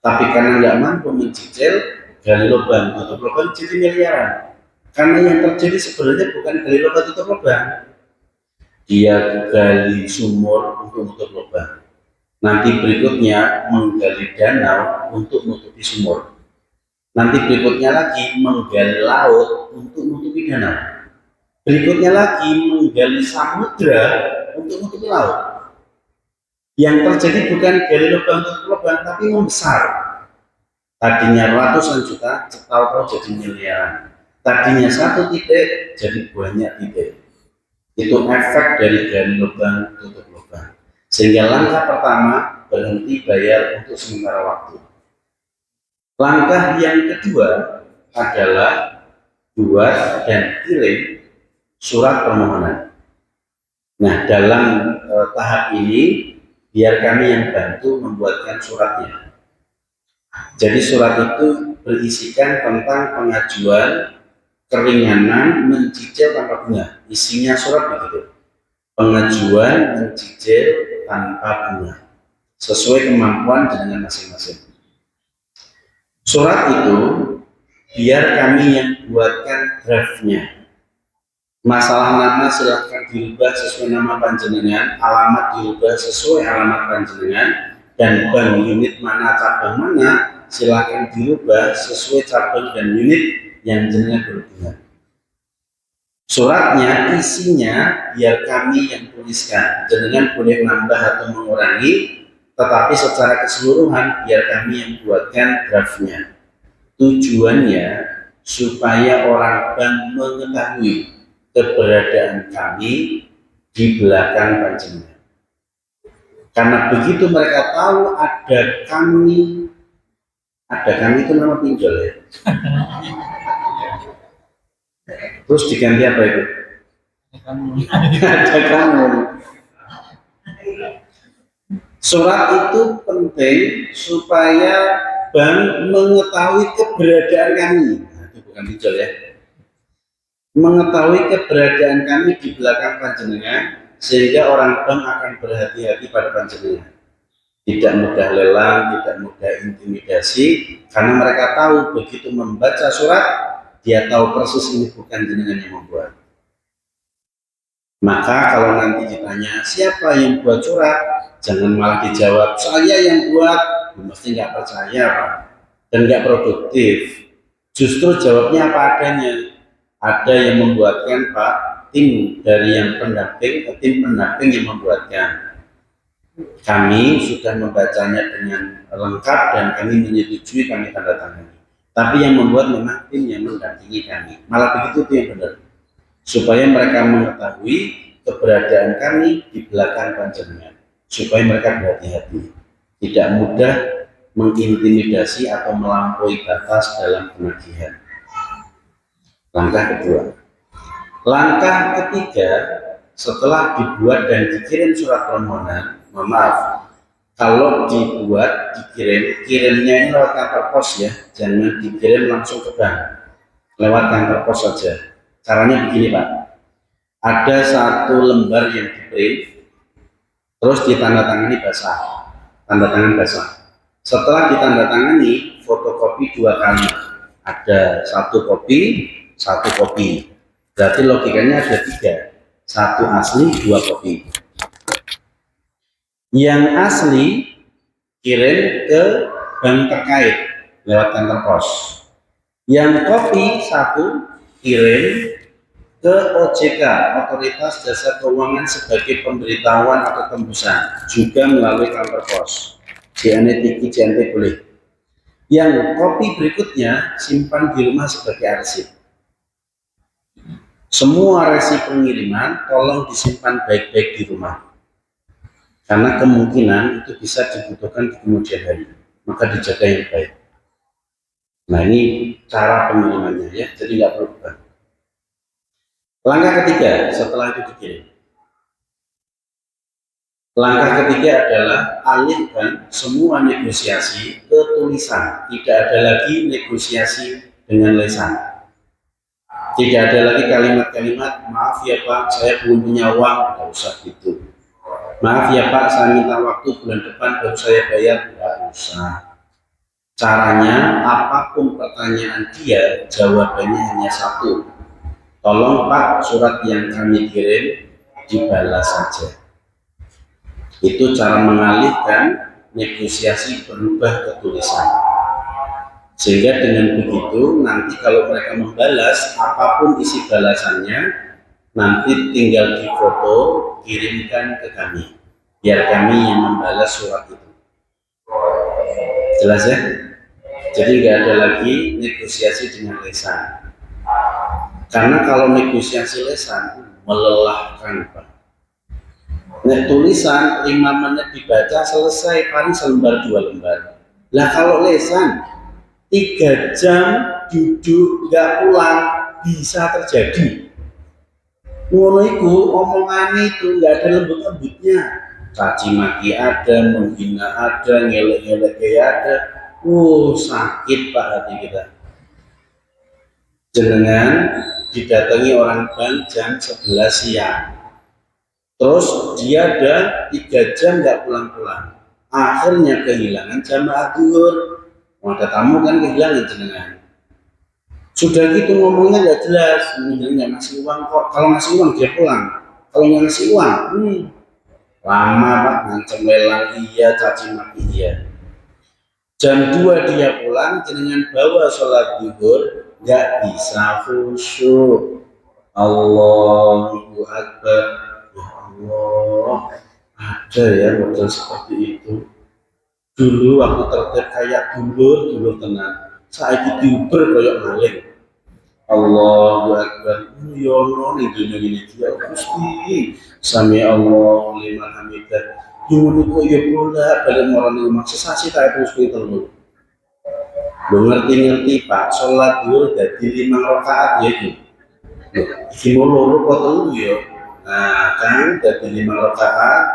tapi karena nggak mampu mencicil, gali lubang, tutup lubang jadi miliaran. Karena yang terjadi sebenarnya bukan gali lubang, tutup lubang. dia gali sumur untuk nutup lubang. Nanti berikutnya menggali danau untuk menutupi sumur. Nanti berikutnya lagi menggali laut untuk menutupi danau. Berikutnya lagi menggali samudra untuk menutupi laut. Yang terjadi bukan gali lubang untuk lubang, tapi membesar. Tadinya ratusan juta, tahu-tahu jadi miliaran. Tadinya satu titik, jadi banyak titik. Itu efek dari gali lubang tutup lubang. Sehingga langkah pertama, berhenti bayar untuk sementara waktu. Langkah yang kedua adalah buat dan kirim surat permohonan. Nah, dalam tahap ini, biar kami yang bantu membuatkan suratnya. Jadi surat itu berisikan tentang pengajuan keringanan mencicil tanpa bunga. Isinya surat begitu. Pengajuan mencicil tanpa bunga. Sesuai kemampuan dengan masing-masing. Surat itu biar kami yang buatkan draftnya. Masalah nama silahkan dirubah sesuai nama panjenengan, alamat dirubah sesuai alamat panjenengan, dan bank unit mana cabang mana silahkan dirubah sesuai cabang dan unit yang jenengan berhubungan. Suratnya isinya biar kami yang tuliskan, jenengan boleh nambah atau mengurangi, tetapi secara keseluruhan biar kami yang buatkan draftnya. Tujuannya supaya orang bank mengetahui keberadaan kami di belakang panjenengan. Karena begitu mereka tahu ada kami itu nama pinjol ya. Terus diganti apa itu? Ada kamu. Surat itu penting supaya bank mengetahui keberadaan kami. Nah, itu bukan pinjol ya. Mengetahui keberadaan kami di belakang panjenengan, sehingga orang bank akan berhati-hati pada panjenengan. Tidak mudah lelang, tidak mudah intimidasi, karena mereka tahu begitu membaca surat, dia tahu persis ini bukan jenengan yang membuat. Maka kalau nanti ditanya siapa yang buat surat, jangan malah dijawab saya yang buat, mesti nggak percaya Pak, dan nggak produktif. Justru jawabnya apa adanya. Ada yang membuatkan Pak, tim dari yang pendamping, tim pendamping yang membuatkan. Kami sudah membacanya dengan lengkap dan kami menyetujui, kami tanda tangani. Tapi yang membuat memang tim yang mendampingi kami. Malah begitu itu yang benar. Supaya mereka mengetahui keberadaan kami di belakang panjenengan. Supaya mereka berhati-hati. Tidak mudah mengintimidasi atau melampaui batas dalam penagihan. Langkah kedua. Langkah ketiga, setelah dibuat dan dikirim surat permohonan, maaf, kalau dibuat, dikirim, kirimnya ini lewat kantor pos ya, jangan dikirim langsung ke bank, lewat kantor pos saja. Caranya begini Pak, ada satu lembar yang di-print, terus ditandatangani basah, tanda tangan basah. Setelah ditandatangani, fotokopi 2 kali, ada 1 kopi, 1 kopi. Berarti logikanya ada 3, 1 asli, 2 kopi. Yang asli kirim ke bank terkait lewat kantor pos. Yang kopi 1 kirim ke OJK, Otoritas Jasa Keuangan, sebagai pemberitahuan atau tembusan, juga melalui kantor pos. JNE Tiki, JNT boleh. Yang kopi berikutnya simpan di rumah sebagai arsip. Semua resi pengiriman tolong disimpan baik-baik di rumah, karena kemungkinan itu bisa dibutuhkan di kemudian hari, maka dijaga yang baik. Nah ini cara pengirimannya ya, jadi nggak perlu berubah. Langkah ketiga setelah itu dikirim. Langkah ketiga adalah alihkan semua negosiasi ke tulisan, tidak ada lagi negosiasi dengan lisan. Tidak ada lagi kalimat-kalimat, maaf ya Pak, saya belum punya uang, tidak usah gitu. Maaf ya Pak, saya minta waktu bulan depan baru saya bayar, tidak usah. Caranya, apapun pertanyaan dia, jawabannya hanya 1. Tolong Pak, surat yang kami kirim dibalas saja. Itu cara mengalihkan negosiasi berubah ke tulisan. Sehingga dengan begitu nanti kalau mereka membalas apapun isi balasannya, nanti tinggal difoto, kirimkan ke kami, biar kami yang membalas surat itu. Jelas ya? Jadi nggak ada lagi negosiasi dengan lisan. Karena kalau negosiasi lisan melelahkan, Pak. Nah, tulisan 5 menit dibaca selesai, paling selembar 2 lembar. Lah kalau lisan 3 jam duduk nggak pulang bisa terjadi. Ngono iku omongan itu nggak ada lembut-lembutnya. Caci maki ada, menghina ada, ngelek-ngelek ada. Sakit Pak hati kita. Jenengan didatangi orang bank jam 11 siang. Terus dia ada 3 jam nggak pulang-pulang. Akhirnya kehilangan jamaah zuhur. Ada tamu kan kehilangan jenengan. Sudah gitu ngomongnya nggak jelas, nggak ngasih uang kok. Kalau ngasih uang dia pulang. Kalau nggak ngasih uang, lama Pak, ngancam lelang iya, caci maki iya. Jam 2 dia pulang, jenengan bawa sholat zuhur, nggak bisa khusyuk. Allahu Akbar. Ya Allah, ada ya model seperti itu. Dulu waktu tertib kayak dulur tenang, saya diuber kayak maling. Allahu Akbar. Ya Allah, ini dunia ini dia Gusti. Sami Allah liman hamidah. Dulu kok ya bola balik moral rumah sesasi tak terus itu. Lo ngerti Pak, sholat dulu jadi 5 rakaat ya itu. Iki mau loro kok telu ya. Nah kan jadi 5 rakaat.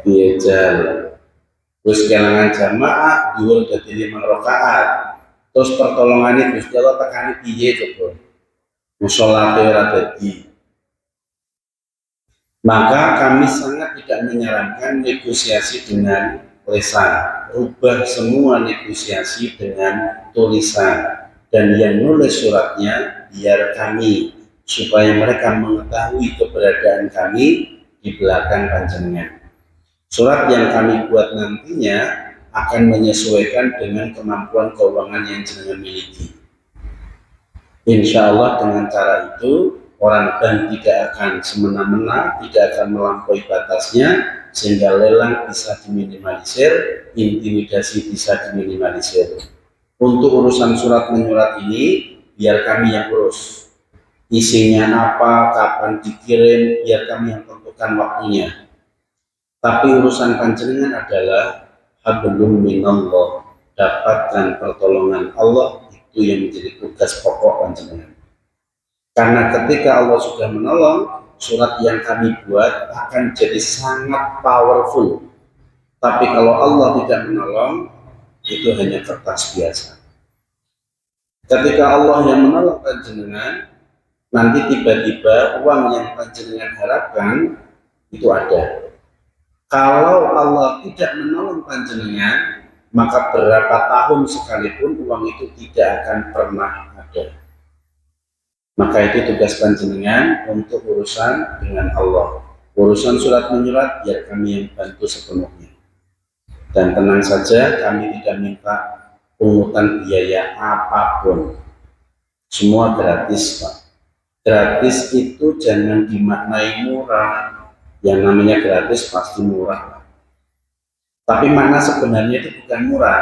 Iya jalan. Terus kelangan jamaah dua jadi 5 rakaat. Terus pertolongannya Gusti Allah tekani piye coba. Musholate ora dadi. Maka kami sangat tidak menyarankan negosiasi dengan lisan. Rubah semua negosiasi dengan tulisan. Dan yang nulis suratnya biar kami, supaya mereka mengetahui keberadaan kami di belakang panjenengan. Surat yang kami buat nantinya akan menyesuaikan dengan kemampuan keuangan yang jenengan miliki. Insya Allah dengan cara itu orang bank tidak akan semena-mena, tidak akan melampaui batasnya, sehingga lelang bisa diminimalisir, intimidasi bisa diminimalisir. Untuk urusan surat menyurat ini biar kami yang urus. Isinya apa, kapan dikirim, biar kami yang tentukan waktunya. Tapi urusan panjenengan adalah hablum minallah, dapatkan pertolongan Allah, itu yang menjadi tugas pokok panjenengan. Karena ketika Allah sudah menolong, surat yang kami buat akan jadi sangat powerful. Tapi kalau Allah tidak menolong, itu hanya kertas biasa. Ketika Allah yang menolong panjenengan, nanti tiba-tiba uang yang panjenengan harapkan itu ada. Kalau Allah tidak menolong panjenengan, maka berapa tahun sekalipun uang itu tidak akan pernah ada. Maka itu tugas panjenengan untuk urusan dengan Allah. Urusan surat menyurat biar kami yang bantu sepenuhnya. Dan tenang saja, kami tidak minta pungutan biaya apapun. Semua gratis Pak. Gratis itu jangan dimaknai murah. Yang namanya gratis pasti murah. Tapi makna sebenarnya itu bukan murah.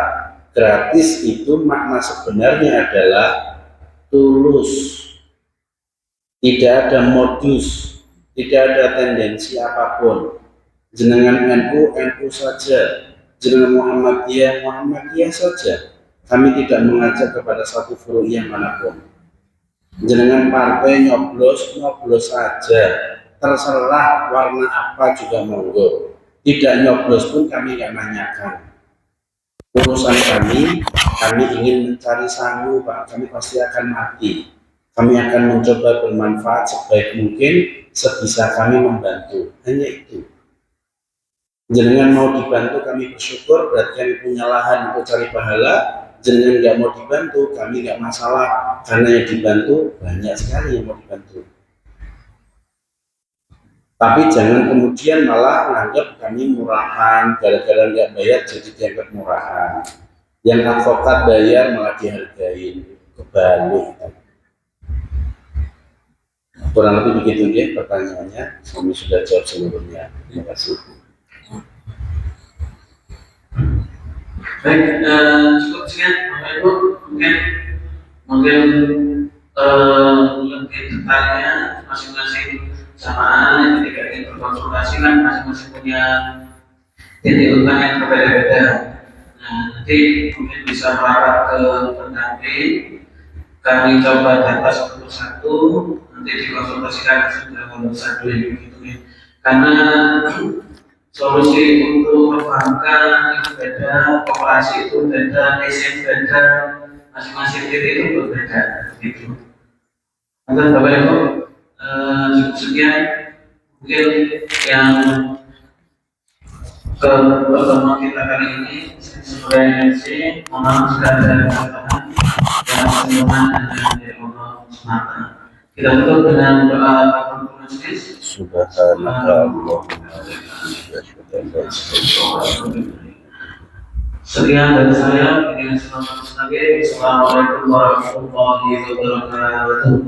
Gratis itu makna sebenarnya adalah tulus. Tidak ada modus, tidak ada tendensi apapun. Jenengan NU, NU saja. Jenengan Muhammadiyah saja. Kami tidak mengajak kepada satu furu'iyah manapun. Jenengan partai nyoblos saja. Terserah warna apa juga monggo. Tidak nyoblos pun kami nggak nanyakan. Urusan kami ingin mencari sangu Pak. Kami pasti akan mati. Kami akan mencoba bermanfaat sebaik mungkin, sebisa kami membantu. Hanya itu. Jenengan mau dibantu kami bersyukur, berarti kami punya lahan untuk cari pahala. Jenengan nggak mau dibantu, kami nggak masalah. Karena yang dibantu banyak sekali yang mau dibantu. Tapi jangan kemudian malah menganggap kami murahan, gara-gara nggak bayar jadi dianggap murahan. Yang advokat bayar malah dihargai, kebalik. Kurang lebih begitu ya pertanyaannya. Kami sudah jawab seluruhnya. Terima kasih.
Baik, cukup sekian Bapak Ibu. Mungkin lebih detailnya masing-masing samaan ketika ingin berkonsultasi kan masing-masing punya titik utama yang berbeda-beda. Nah, nanti mungkin bisa merapat ke pendamping. Kami coba data satu persatu, nanti dikonsultasikan dengan satu yang begitu ya. Karena solusi untuk perbankan itu beda, koperasi itu beda, leasing beda, masing-masing titik itu berbeda gitu. Mungkin Bapak Ibu cukup sekian mungkin yang ke pertemuan kita kali ini sebagai mohon maaf jika ada kesalahan dan kesalahan dari Allah semata. Kita tutup dengan doa kafaratul majlis. Sekian dari saya. Assalamualaikum warahmatullahi wabarakatuh.